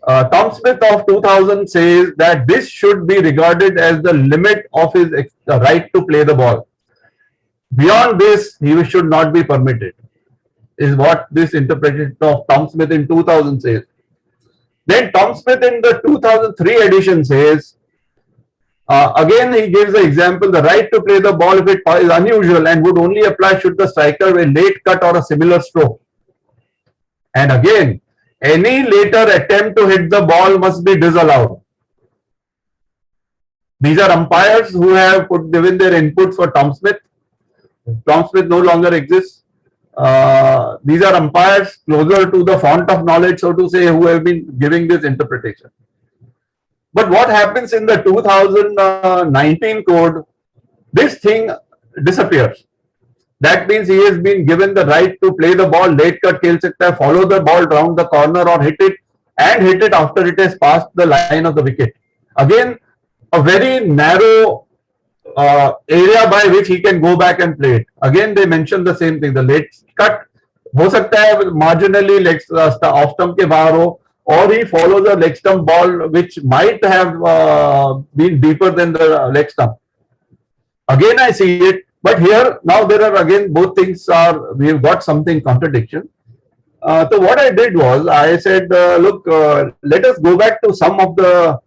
Tom Smith of 2000 says that this should be regarded as the limit of his right to play the ball. Beyond this, he should not be permitted, is what this interpretation of Tom Smith in 2000 says. Then Tom Smith in the 2003 edition says, again he gives the example, the right to play the ball if it is unusual and would only apply should the striker have a late cut or a similar stroke. And again, any later attempt to hit the ball must be disallowed. These are umpires who have given their input for Tom Smith. Tom Smith no longer exists. These are umpires closer to the font of knowledge, so to say, who have been giving this interpretation. But what happens in the 2019 code, this thing disappears. That means he has been given the right to play the ball, late cut, खेल सकता है, follow the ball round the corner or hit it after it has passed the line of the wicket. Again, a very narrow area by which he can go back and play it. Again, they mention the same thing. The late cut हो सकता है marginally off stump के बाहर हो, or he follows a leg stump ball which might have been deeper than the leg stump. Again, I see it, but here now there are again both things are, we have got something contradiction. So what I did was I said, look, let us go back to some of the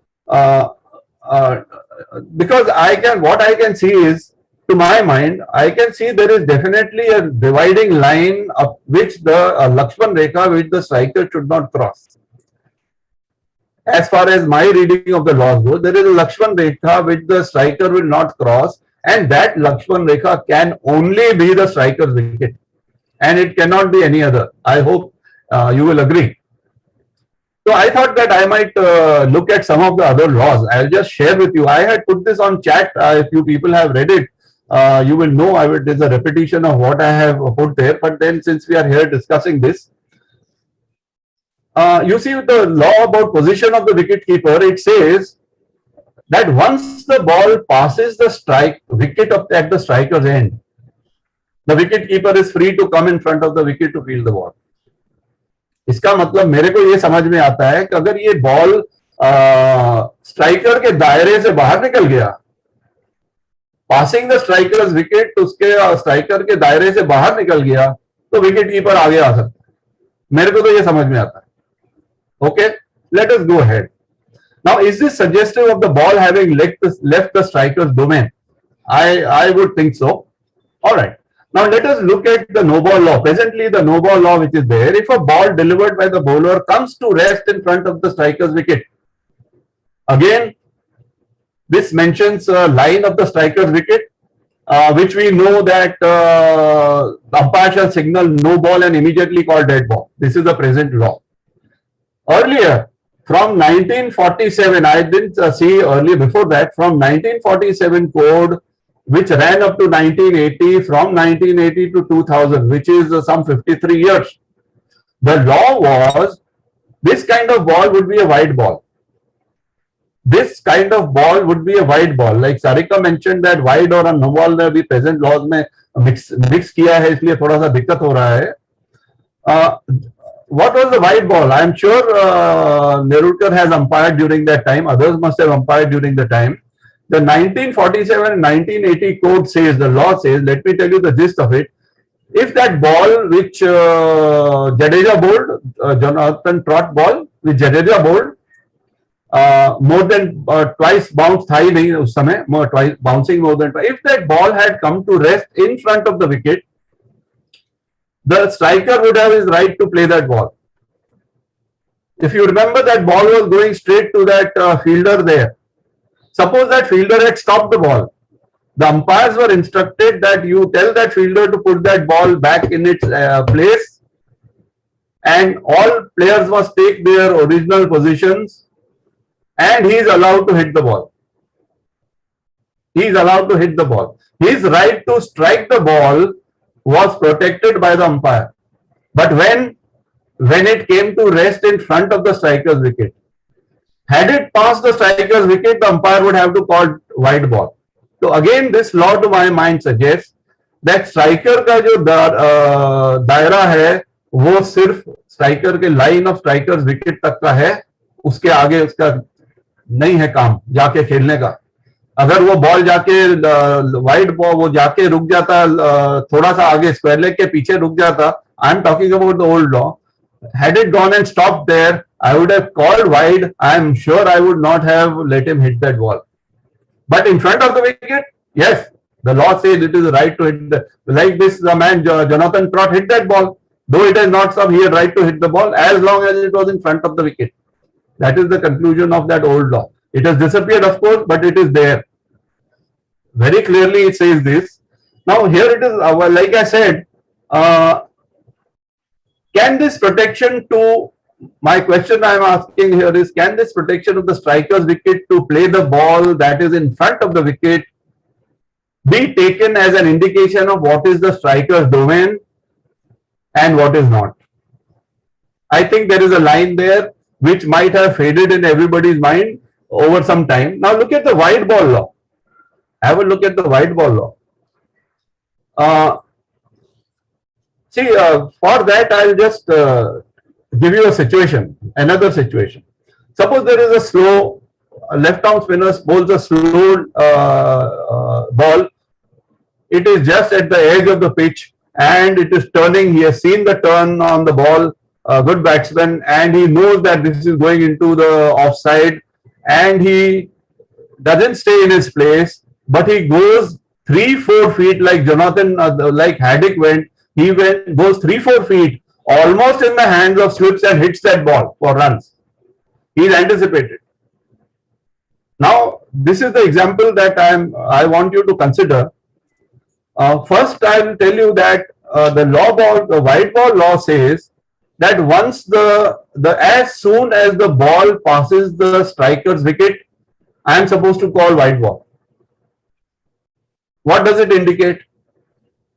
because what I can see is, to my mind, I can see there is definitely a dividing line of which the Lakshman Rekha which the striker should not cross. As far as my reading of the laws goes, there is a Lakshman Rekha which the striker will not cross, and that Lakshman Rekha can only be the striker's wicket, and it cannot be any other. I hope you will agree. So I thought that I might look at some of the other laws. I'll just share with you. I had put this on chat. If you people have read it, you will know there's a repetition of what I have put there. But then since we are here discussing this, you see the law about position of the wicket keeper, it says that once the ball passes the wicket at the striker's end, the wicket keeper is free to come in front of the wicket to field the ball. इसका मतलब मेरे को ये समझ में आता है कि अगर ये बॉल स्ट्राइकर के दायरे से बाहर निकल गया, पासिंग द स्ट्राइकर्स विकेट उसके स्ट्राइकर के दायरे से बाहर निकल गया, तो विकेट कीपर आगे आ सकता है. मेरे को तो ये समझ में आता है. Okay, let us go ahead. Now, is this suggestive of the ball having left the striker's domain? I would think so. All right. Now, let us look at the no ball law. Presently, the no ball law which is there, if a ball delivered by the bowler comes to rest in front of the striker's wicket, again, this mentions a line of the striker's wicket, which we know that the umpire shall signal no ball and immediately call dead ball. This is the present law. Earlier, from 1947, I didn't see earlier before that, from 1947 code, which ran up to 1980, from 1980 to 2000, which is some 53 years. The law was this kind of ball would be a wide ball. This kind of ball would be a wide ball. Like Sarika mentioned that wide और no ball ने भी present laws में mix किया है, इसलिए थोड़ा सा दिक्कत हो रहा है. What was the wide ball? I am sure Nerurkar has umpired during that time. Others must have umpired during the time. The 1947 and 1980 code says, the law says, let me tell you the gist of it. If that ball which Jadeja bowled, Jonathan Trott ball, which Jadeja bowled, more than twice bounced high nahi us samay, more twice bouncing more than twice. If that ball had come to rest in front of the wicket, the striker would have his right to play that ball. If you remember, that ball was going straight to that fielder there. Suppose that fielder had stopped the ball. The umpires were instructed that you tell that fielder to put that ball back in its place, and all players must take their original positions, and he is allowed to hit the ball. He is allowed to hit the ball. His right to strike the ball was protected by the umpire. But when it came to rest in front of the striker's wicket, had it passed the striker's wicket, the umpire would have to call wide ball. So again, this law to my mind suggests that striker का जो दायरा है वो सिर्फ striker के line of strikers wicket तक का है, उसके आगे उसका नहीं है काम जाके खेलने का. अगर वो बॉल जाके वाइड बॉल वो जाके रुक जाता, थोड़ा सा आगे स्क्वायर लेग के पीछे रुक जाता, I am talking about the old law, had it gone and stopped there, I would have called wide. I am sure I would not have let him hit that ball. But in front of the wicket, yes, the law says it is the right to hit the, like this, the man Jonathan Trott hit that ball. Though it is not some, he had right to hit the ball as long as it was in front of the wicket. That is the conclusion of that old law. It has disappeared, of course, but it is there. Very clearly it says this. Now here it is, like I said, can this protection to, my question I am asking here is, can this protection of the striker's wicket to play the ball that is in front of the wicket be taken as an indication of what is the striker's domain and what is not? I think there is a line there which might have faded in everybody's mind over some time. Now look at the wide ball law. Have a look at the wide ball law. See, for that I'll just give you a situation, another situation. Suppose there is a slow left-arm spinner bowls a slow ball. It is just at the edge of the pitch and it is turning. He has seen the turn on the ball, good batsman, and he knows that this is going into the offside, and he doesn't stay in his place, but he goes 3-4 feet like Jonathan, like Haddock went. He goes 3-4 feet, almost in the hands of Slips, and hits that ball for runs. He is anticipated. Now, this is the example that I want you to consider. First, I will tell you that the white ball law says that once as soon as the ball passes the striker's wicket, I am supposed to call white ball. What does it indicate?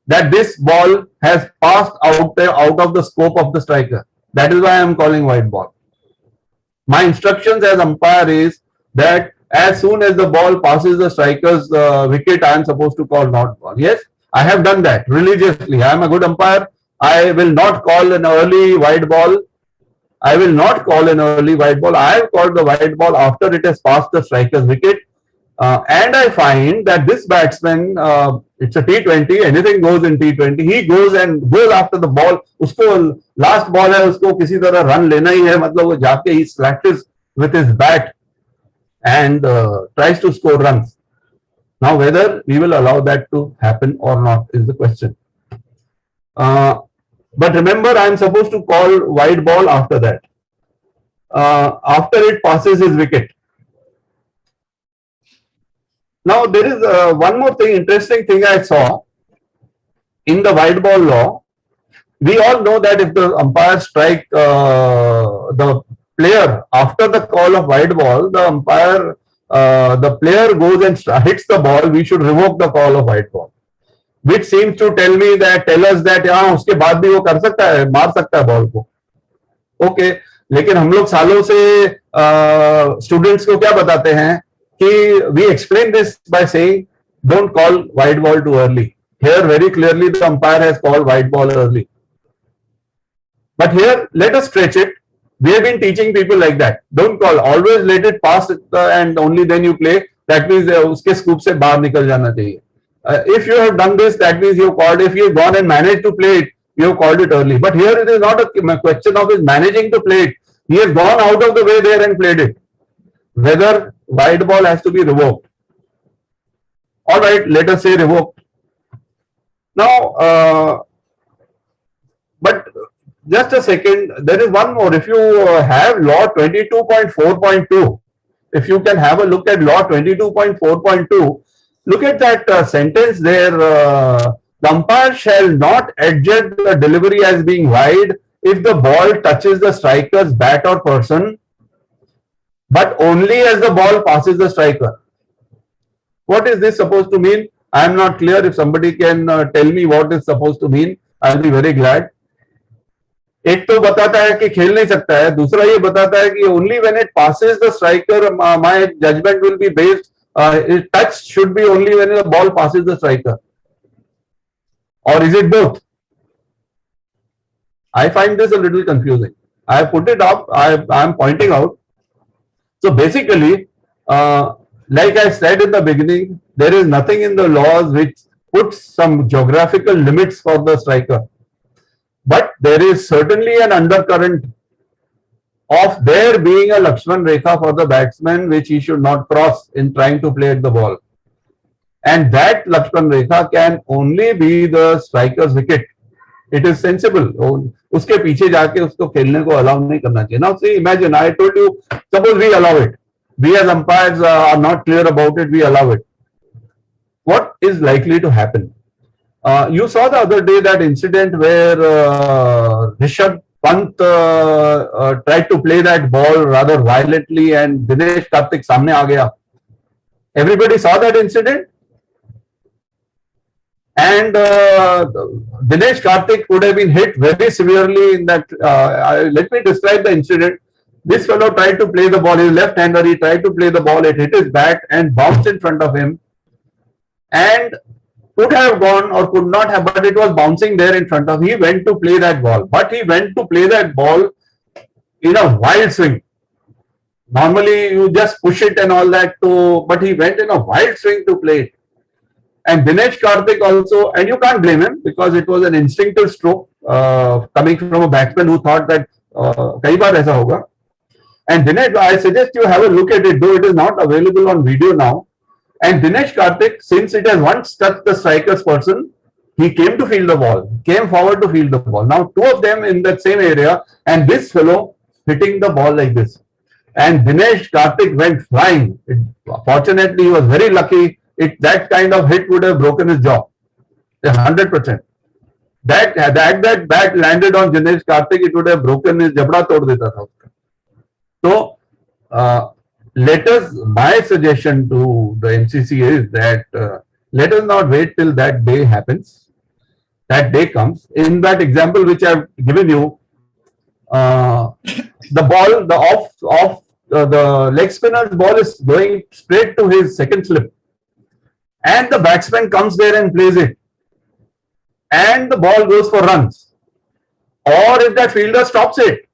That this ball has passed out of the scope of the striker. That is why I am calling white ball. My instructions as umpire is that as soon as the ball passes the striker's wicket, I am supposed to call not ball. Yes, I have done that religiously. I am a good umpire. I will not call an early white ball. I will not call an early white ball. I have called the white ball after it has passed the striker's wicket. And I find that this batsman, it's a T20, anything goes in T20. He goes and goes after the ball. Usko last ball hai, usko kisi tarah run lena hi hai. Matlab wo jaake he slashes with his bat and tries to score runs. Now, whether we will allow that to happen or not is the question. But remember, I am supposed to call wide ball after that. After it passes his wicket. Now, there is one more thing, interesting thing I saw in the wide ball law. We all know that if the umpire strike the player after the call of wide ball, the player goes and hits the ball, we should revoke the call of wide ball. Which seems to tell us that हाँ उसके बाद भी वो कर सकता है, मार सकता है बॉल को. Okay, लेकिन हम लोग सालों से स्टूडेंट्स को क्या बताते हैं कि we explain this by saying don't call wide ball too early. Here very clearly the umpire has called wide ball early. But here let us stretch it. We have been teaching people like that. Don't call. Always let it pass and only then you play. That means उसके scoop से बाहर निकल जाना चाहिए. If you have done this, that means you have called. If you have gone and managed to play it, you have called it early. But here it is not a question of his managing to play it. He has gone out of the way there and played it. Whether wide ball has to be revoked. All right, let us say revoked. Now, but just a second, there is one more. If you have law 22.4.2, if you can have a look at law 22.4.2, look at that sentence there. The umpire shall not adjudge the delivery as being wide if the ball touches the striker's bat or person, but only as the ball passes the striker. What is this supposed to mean? I am not clear. If somebody can tell me what is supposed to mean, I will be very glad. एक तो बताता है कि खेल नहीं सकता है, दूसरा ये बताता है कि only when it passes the striker, my judgment will be based. Touch should be only when the ball passes the striker. Or is it both? I find this a little confusing. I put it up. I am pointing out. So basically, like I said in the beginning, there is nothing in the laws which puts some geographical limits for the striker. But there is certainly an undercurrent of there being a Lakshman Rekha for the batsman which he should not cross in trying to play at the ball. And that Lakshman Rekha can only be the striker's wicket. It is sensible. उसके पीछे जाके उसको खेलने को allow नहीं करना चाहिए. Now see, imagine, I told you, suppose we allow it. We as umpires are not clear about it, we allow it. What is likely to happen? You saw the other day that incident where Rishabh Pant tried to play that ball rather violently and Dinesh Karthik सामने आ गया. Everybody saw that incident? And Dinesh Karthik would have been hit very severely in that. Let me describe the incident. This fellow tried to play the ball, he was left-hander, he tried to play the ball, it hit his bat and bounced in front of him. And could have gone or could not have, but it was bouncing there in front of him. He went to play that ball, but he went to play that ball in a wild swing. Normally you just push it and all that, but he went in a wild swing to play it. And Dinesh Karthik also, and you can't blame him because it was an instinctive stroke coming from a batsman who thought that kai baar aisa hoga. And Dinesh, I suggest you have a look at it, though it is not available on video now. And Dinesh Karthik, since it has once touched the striker's person, he came to field the ball, came forward to field the ball. Now, two of them in that same area, and this fellow hitting the ball like this. And Dinesh Karthik went flying. Fortunately, he was very lucky. That kind of hit would have broken his jaw, 100%. That bat landed on Dinesh Karthik, it would have broken his jabda tod deta tha. So, let us, my suggestion to the MCC is that let us not wait till that day happens. That day comes. In that example which I have given you, the ball, the leg spinner's ball is going straight to his second slip. And the batsman comes there and plays it. And the ball goes for runs. Or if that fielder stops it,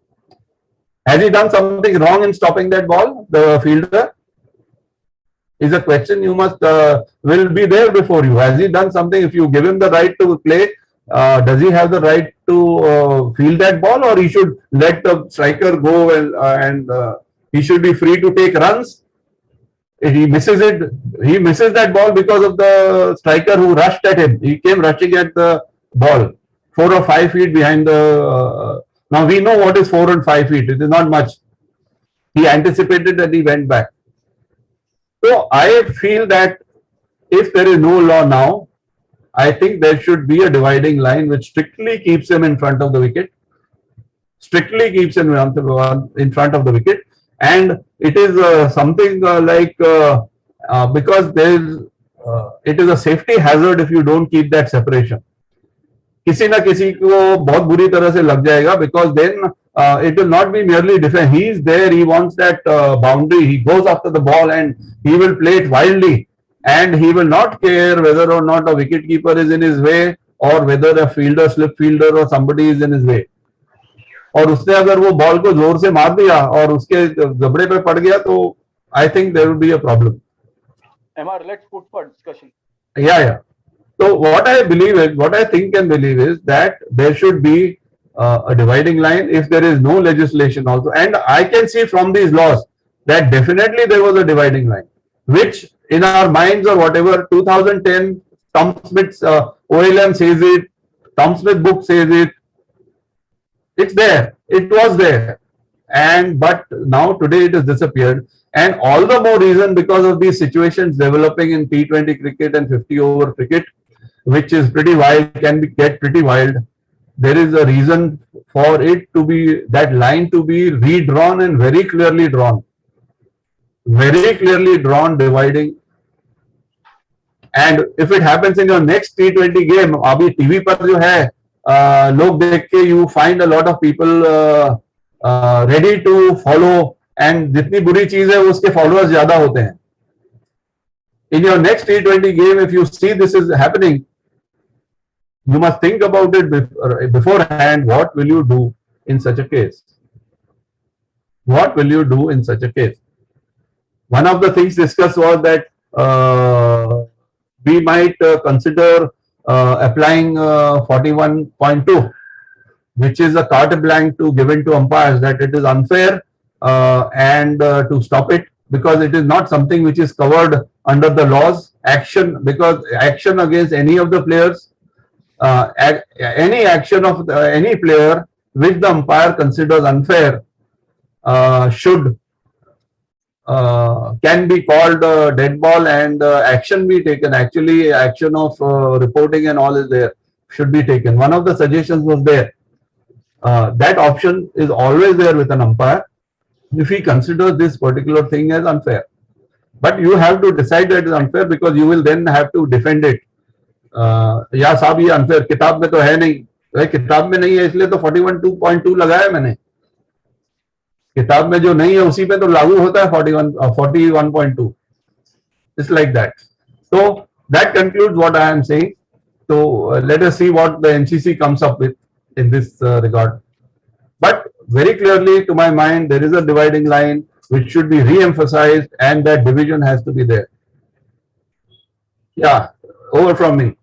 has he done something wrong in stopping that ball, the fielder? is a question you must will be there before you. Has he done something? If you give him the right to play, does he have the right to field that ball, or he should let the striker go and he should be free to take runs? If he misses it, he misses that ball because of the striker who rushed at him. He came rushing at the ball 4 or 5 feet behind the. Now we know what is 4 and 5 feet. It is not much. He anticipated that he went back. So I feel that if there is no law now, I think there should be a dividing line which strictly keeps him in front of the wicket. Strictly keeps him in front of the wicket. And it is something because there is it is a safety hazard if you don't keep that separation. किसी ना किसी को बहुत बुरी तरह से लग जाएगा, because then it will not be merely defense. He is there, he wants that boundary, he goes after the ball and he will play it wildly, and he will not care whether or not a wicket keeper is in his way or whether a fielder, slip fielder or somebody is in his way. और उसने अगर वो ball को जोर से मार दिया और उसके जबड़े पे पड़ गया, तो I think there will be a problem. MR, let's put for discussion. Yeah. So what I believe is, what I think and believe is that there should be a dividing line if there is no legislation also. And I can see from these laws that definitely there was a dividing line, which in our minds or whatever, 2010, Tom Smith's OLM says it, Tom Smith book says it, it's there, it was there. But now today it has disappeared. And all the more reason because of these situations developing in T20 cricket and 50 over cricket, which is pretty wild, get pretty wild. There is a reason for it to be, that line to be redrawn and very clearly drawn. Very clearly drawn, dividing. And if it happens in your next T20 game, abhi TV par jo hai, log dekh ke, you find a lot of people ready to follow, and जितनी बुरी चीज है उसके followers ज्यादा होते हैं. In your next T20 game, if you see this is happening, you must think about it beforehand. What will you do in such a case? What will you do in such a case? One of the things discussed was that we might consider applying 41.2, which is a carte blanche to given to umpires, that it is unfair and to stop it, because it is not something which is covered under the laws. Action, because action against any of the players, any action of any player which the umpire considers unfair should can be called dead ball, and action be taken. Actually, action of reporting and all is there, should be taken. One of the suggestions was there. That option is always there with an umpire if he considers this particular thing as unfair. But you have to decide that it is unfair, because you will then have to defend it. या साहब ये unfair किताब में तो है नहीं, भाई किताब में नहीं है इसलिए तो 41.2 लगाया मैंने. किताब में जो नहीं है उसी पे तो लागू होता है 41.2. It's like that. So that concludes what I am saying. So let us see what the NCC comes up with in this regard. But very clearly to my mind, there is a dividing line which should be re-emphasized, and that division has to be there. Yeah, over from me.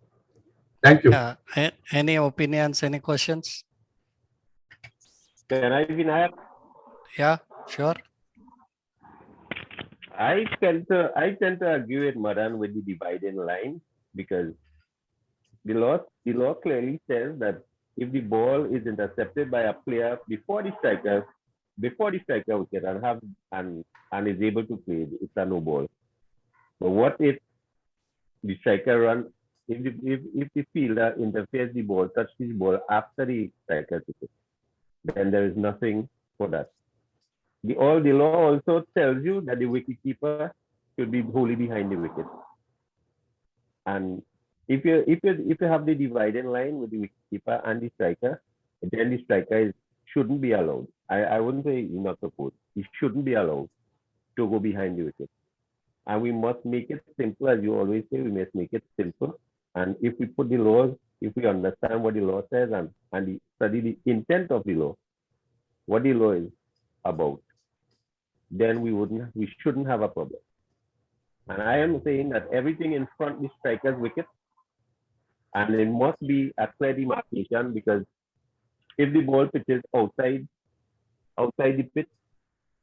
Thank you. Yeah. Any opinions, any questions? Can I, Vinayak? Yeah, sure. I tend to agree with Madan with the dividing line, because the law clearly says that if the ball is intercepted by a player before the striker wicket and is able to play, it's a no ball. But what if the striker run, if the fielder interferes the ball, touches the ball after the striker wicket, then there is nothing for that. The law also tells you that the wicketkeeper should be wholly behind the wicket. And if you have the dividing line with the wicketkeeper and the striker, then the striker shouldn't be allowed. I wouldn't say not supposed. He shouldn't be allowed to go behind the wicket. And we must make it simple, as you always say. We must make it simple. And if we put the laws, if we understand what the law says and study the intent of the law, what the law is about, then we shouldn't have a problem. And I am saying that everything in front the striker's wicket, and it must be a clear demarcation, because if the ball pitches outside the pitch,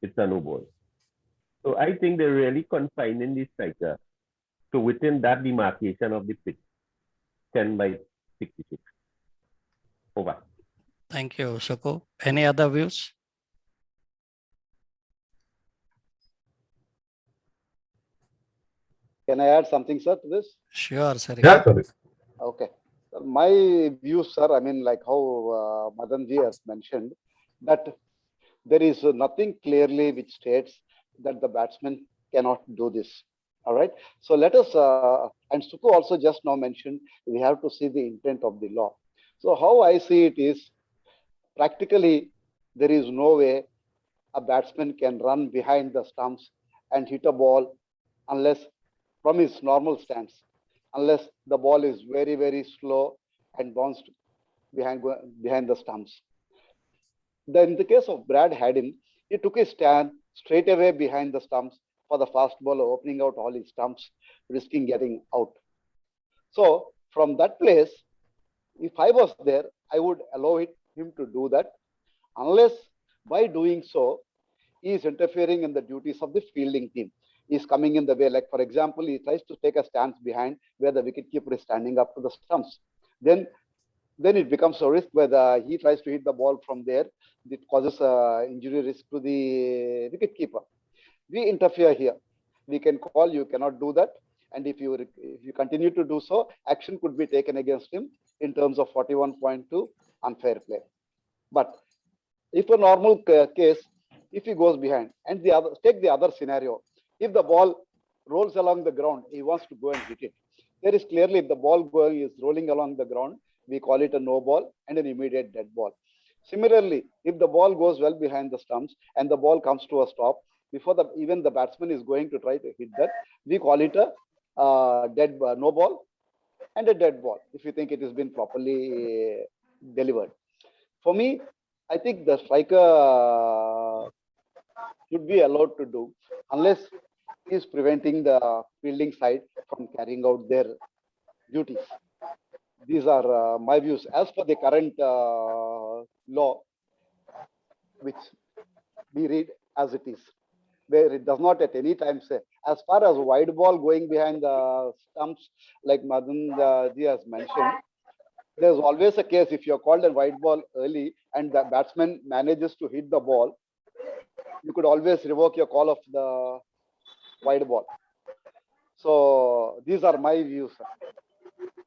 it's a no ball. So I think they're really confining the striker to within that demarcation of the pitch, 10 by 66. Over. Thank you, Shoko. Any other views? Can I add something, sir, to this? Sure, sir. Yeah, sorry. Okay. My view, sir, I mean, like how Madanji has mentioned, that there is nothing clearly which states that the batsman cannot do this. All right. So let us, and Suku also just now mentioned, we have to see the intent of the law. So how I see it is, practically, there is no way a batsman can run behind the stumps and hit a ball unless from his normal stance, unless the ball is very, very slow and bounced behind the stumps. Then in the case of Brad Haddin, he took his stand straight away behind the stumps for the fast bowler, opening out all his stumps, risking getting out. So from that place, if I was there, I would allow him to do that, unless by doing so, he is interfering in the duties of the fielding team. He is coming in the way, like for example, he tries to take a stance behind where the wicketkeeper is standing up to the stumps. Then it becomes a risk whether he tries to hit the ball from there. It causes injury risk to the wicketkeeper. We interfere here. We can call, you cannot do that. And if you continue to do so, action could be taken against him in terms of 41.2 unfair play. But if a normal case, if he goes behind, and take the other scenario, if the ball rolls along the ground, he wants to go and hit it. There is clearly, if the ball is rolling along the ground, we call it a no ball and an immediate dead ball. Similarly, if the ball goes well behind the stumps and the ball comes to a stop, before even the batsman is going to try to hit that, we call it a dead no ball and a dead ball, if you think it has been properly delivered. For me, I think the striker should be allowed to do, unless he is preventing the fielding side from carrying out their duties. These are my views. As for the current law, which we read as it is, where it does not at any time say, as far as wide ball going behind the stumps, like Madan ji has mentioned, there's always a case if you're called a wide ball early and the batsman manages to hit the ball, you could always revoke your call of the wide ball. So these are my views, sir.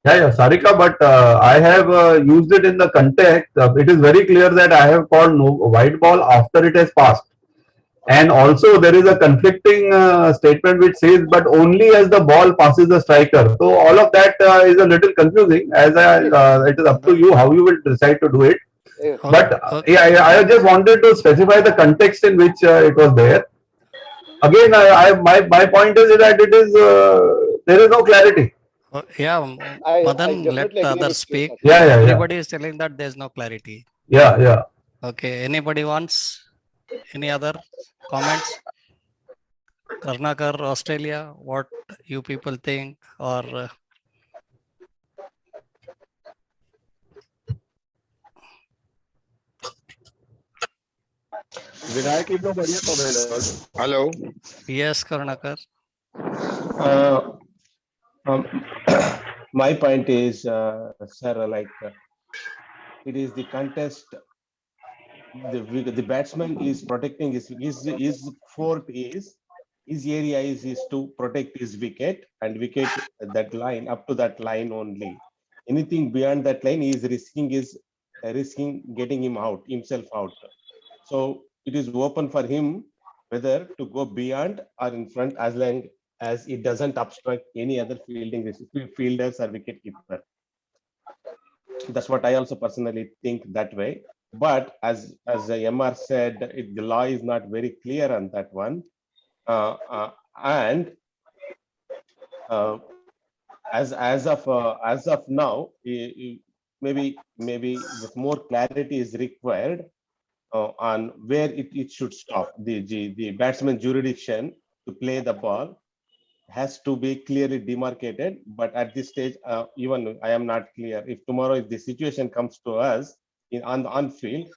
Yeah, Sarika, but I have used it in the context. It is very clear that I have called no white ball after it has passed. And also there is a conflicting statement which says, but only as the ball passes the striker. So all of that is a little confusing. As it is up to you how you will decide to do it. But I just wanted to specify the context in which it was there. Again, my point is that it is there is no clarity. Madan, let others speak. Yeah. Everybody is telling that there's no clarity. Yeah. Okay. Anybody wants any other comments? Karnakar, Australia, what you people think, or Hello. Yes, Karnakar. My point is, sir, like it is the contest. The batsman is protecting his fort is his area is to protect his wicket and wicket that line up to that line only. Anything beyond that line, he is risking getting himself out. So it is open for him whether to go beyond or in front, as long as it doesn't obstruct any other fielders or wicket keeper. That's what I also personally think that way. But as MR said, the law is not very clear on that one. And as of now, maybe with more clarity is required on where it should stop, the batsman jurisdiction to play the ball, has to be clearly demarcated. But at this stage, even I am not clear. If tomorrow, if the situation comes to us on field,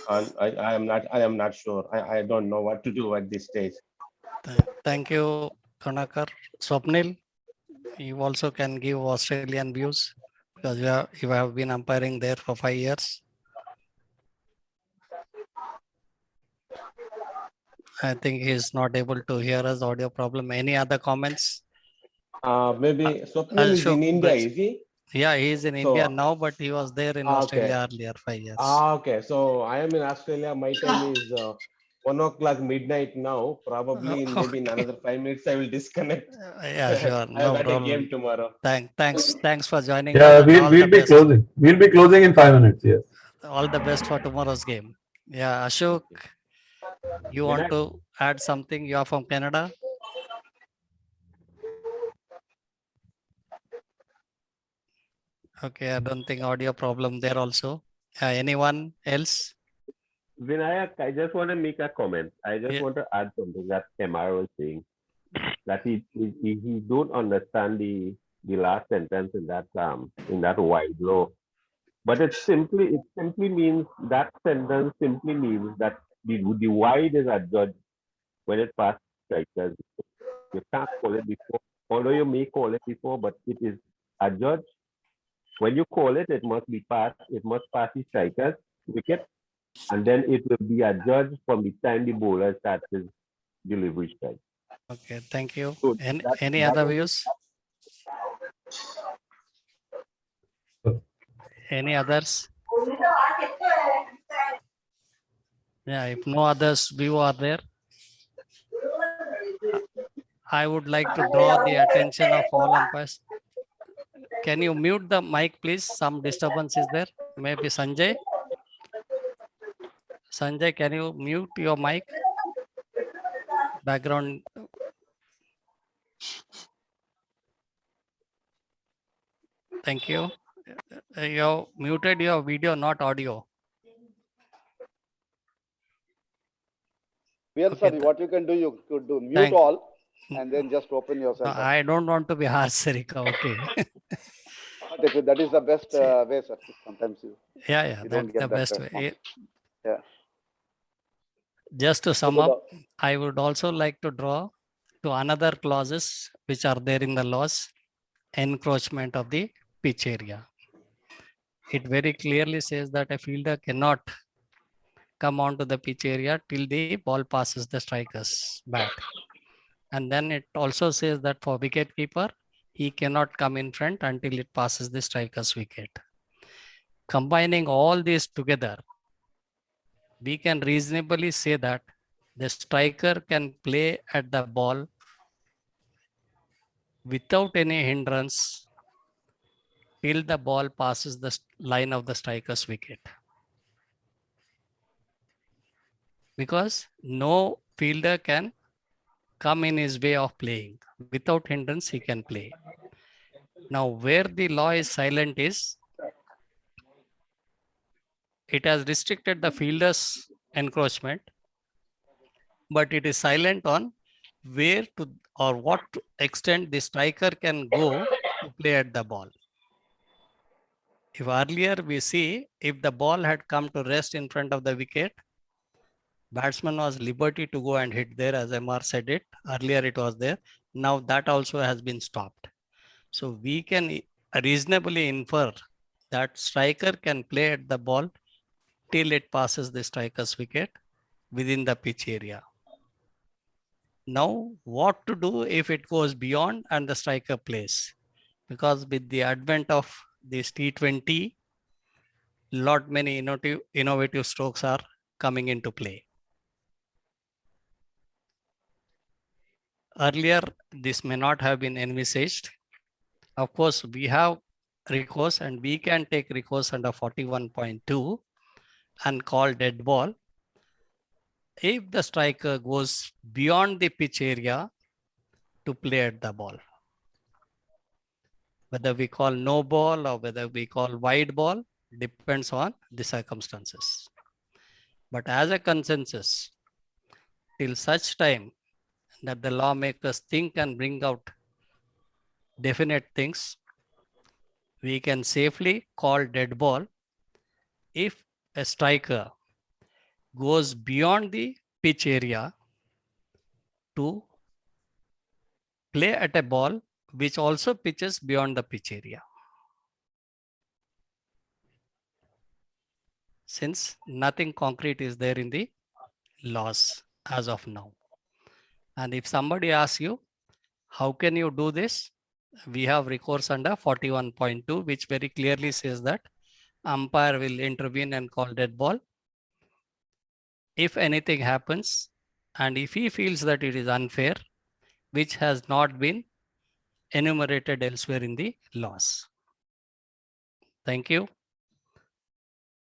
and I am not sure. I don't know what to do at this stage. Thank you, Kanakar. Swapnil, you also can give Australian views because you have been umpiring there for 5 years. I think he's not able to hear us, audio problem. Any other comments? Maybe Swapnil is in India, is he? Yeah, he is in India now, but he was there in Australia earlier, 5 years. Okay, so I am in Australia. My time is 1 o'clock midnight now. Probably in maybe in another 5 minutes I will disconnect. Yeah, sure. I have No got a problem. game tomorrow. Thanks for joining Yeah, us. and all we'll the be best. closing. We'll be closing in 5 minutes. Yes. All the best for tomorrow's game. Yeah, Ashok, you want to add something? You are from Canada. Okay, I don't think audio problem there also. Anyone else? Vinayak, I just want to make a comment. I just want to add something that Kemar was saying. That he don't understand the last sentence in that wide law. But it simply means that sentence simply means that the wide is adjudged when it passes strikers. You can't call it before, although you may call it before, but it is adjudged. When you call it, it must be passed. It must pass the strikers wicket, and then it will be adjudged from the time the bowler starts his delivery strike. Okay, thank you. So Any other views? Any others? Yeah, if no others view are there, I would like to draw the attention of all umpires. Can you mute the mic, please? Some disturbance is there. Maybe Sanjay. Sanjay, can you mute your mic? Background. Thank you. You muted your video, not audio. Sorry, what you can do, you could do mute all and then just open yourself. No, I don't want to be harsh, Sarika. Okay. That is the best way, sir. Sometimes you. Yeah, you that's the best response. way. Yeah. Just to sum up, I would also like to draw to another clauses which are there in the laws, encroachment of the pitch area. It very clearly says that a fielder cannot come onto the pitch area till the ball passes the striker's bat. And then it also says that for wicket keeper, he cannot come in front until it passes the striker's wicket. Combining all these together, we can reasonably say that the striker can play at the ball without any hindrance till the ball passes the line of the striker's wicket. Because no fielder can come in his way of playing. Without hindrance, he can play. Now, where the law is silent is, it has restricted the fielder's encroachment, but it is silent on where to or what extent the striker can go to play at the ball. If earlier we see, if the ball had come to rest in front of the wicket, batsman was liberty to go and hit there, as MR said it. Earlier it was there. Now that also has been stopped. So we can reasonably infer that striker can play at the ball till it passes the striker's wicket within the pitch area. Now, what to do if it goes beyond and the striker plays? Because with the advent of this T20, lot many innovative strokes are coming into play. Earlier, this may not have been envisaged. Of course, we have recourse and we can take recourse under 41.2 and call dead ball if the striker goes beyond the pitch area to play at the ball. Whether we call no ball or whether we call wide ball depends on the circumstances. But as a consensus, till such time that the lawmakers think and bring out definite things, we can safely call dead ball if a striker goes beyond the pitch area to play at a ball which also pitches beyond the pitch area. Since nothing concrete is there in the laws as of now. And if somebody asks you, how can you do this? We have recourse under 41.2, which very clearly says that umpire will intervene and call dead ball if anything happens, and if he feels that it is unfair, which has not been enumerated elsewhere in the laws. Thank you.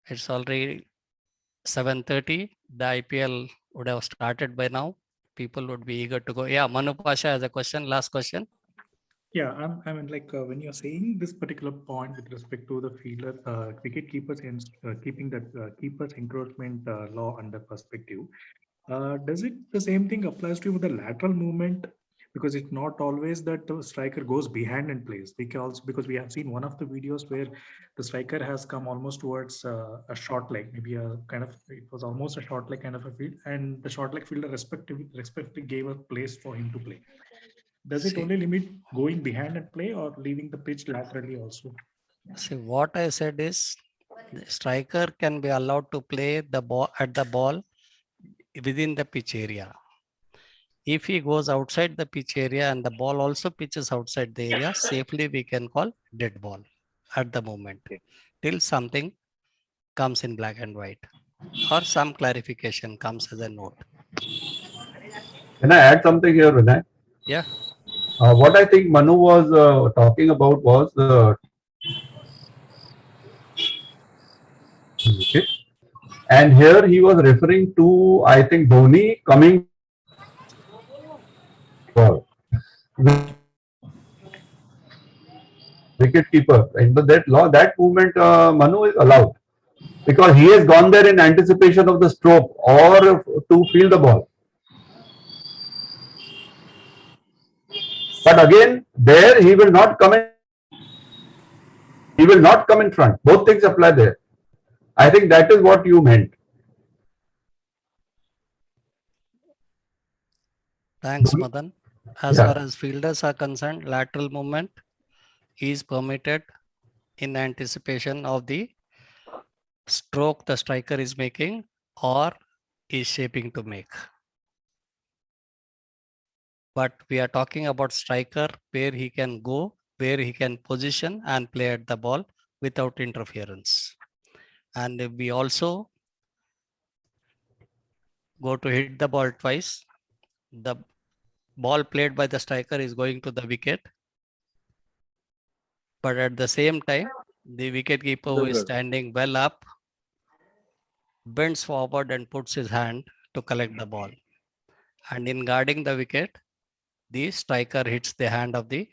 It's already 7:30. The IPL would have started by now. People would be eager to go. Yeah, Manu Pasha has a question. Last question. Yeah, I mean, like when you're saying this particular point with respect to the fielder, wicket keepers and keeping the keepers encroachment law under perspective, does it the same thing applies to the lateral movement? Because it's not always that the striker goes behind and plays. Because we have seen one of the videos where the striker has come almost towards a short leg, maybe a kind of, it was almost a short leg kind of a field, and the short leg fielder respectively gave a place for him to play. Does it only limit going behind and play or leaving the pitch laterally also? See, what I said is the striker can be allowed to play the ball at the ball within the pitch area. If he goes outside the pitch area and the ball also pitches outside the area, safely we can call dead ball at the moment till something comes in black and white or some clarification comes as a note. Can I add something here, Vinay? Yeah. What I think Manu was talking about was okay. And here he was referring to, I think, Dhoni coming ball. Wicket keeper. Under that law, that movement, Manu, is allowed because he has gone there in anticipation of the stroke or to field the ball. But again, there he will not come in. He will not come in front. Both things apply there. I think that is what you meant. Thanks, Madan. As far as fielders are concerned, lateral movement is permitted in anticipation of the stroke the striker is making or is shaping to make. But we are talking about striker where he can go, where he can position and play at the ball without interference. And if we also go to hit the ball twice, the ball played by the striker is going to the wicket. But at the same time, the wicket keeper who is standing well up bends forward and puts his hand to collect the ball. And in guarding the wicket, the striker hits the hand of the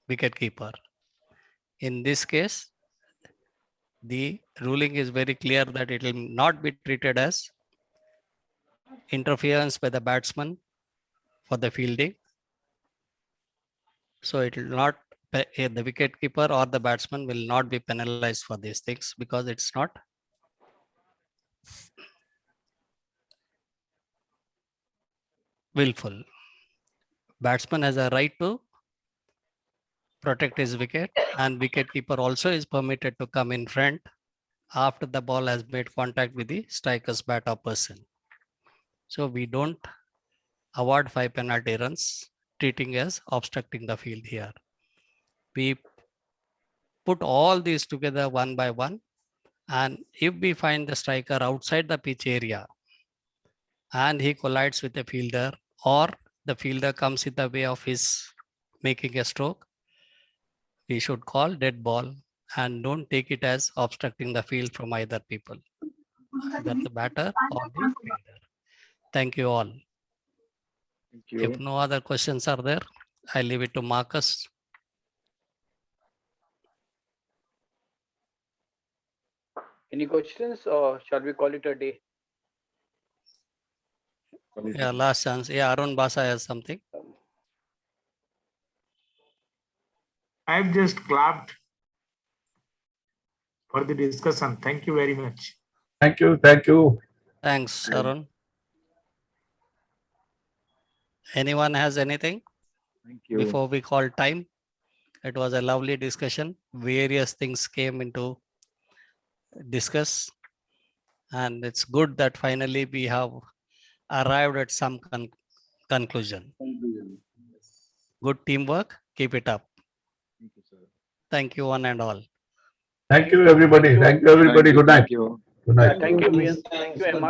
wicket keeper. In this case, the ruling is very clear that it will not be treated as interference by the batsman for the fielding. So it will not, the wicket keeper or the batsman will not be penalized for these things because it's not willful. Batsman has a right to protect his wicket, and wicket keeper also is permitted to come in front after the ball has made contact with the striker's bat or person. So we don't award 5 penalty runs, treating as obstructing the field here. We put all these together one by one, and if we find the striker outside the pitch area and he collides with the fielder or the fielder comes in the way of his making a stroke, we should call dead ball and don't take it as obstructing the field from either people, either the batter or the fielder. Thank you all. Thank you. If no other questions are there, I leave it to Marcus. Any questions or shall we call it a day? Yeah, last chance. Yeah, Arun Basa has something. I've just clapped for the discussion. Thank you very much. Thank you. Thank you. Thanks, Arun. Anyone has anything? Thank you. Before we call time? It was a lovely discussion. Various things came into discuss. And it's good that finally we have arrived at some conclusion. Good teamwork. Keep it up. Thank you, sir. Thank you, one and all. Thank you, everybody. Thank you, everybody. Good night. Thank you. Good night. Thank you, Vian. Thank you, MR.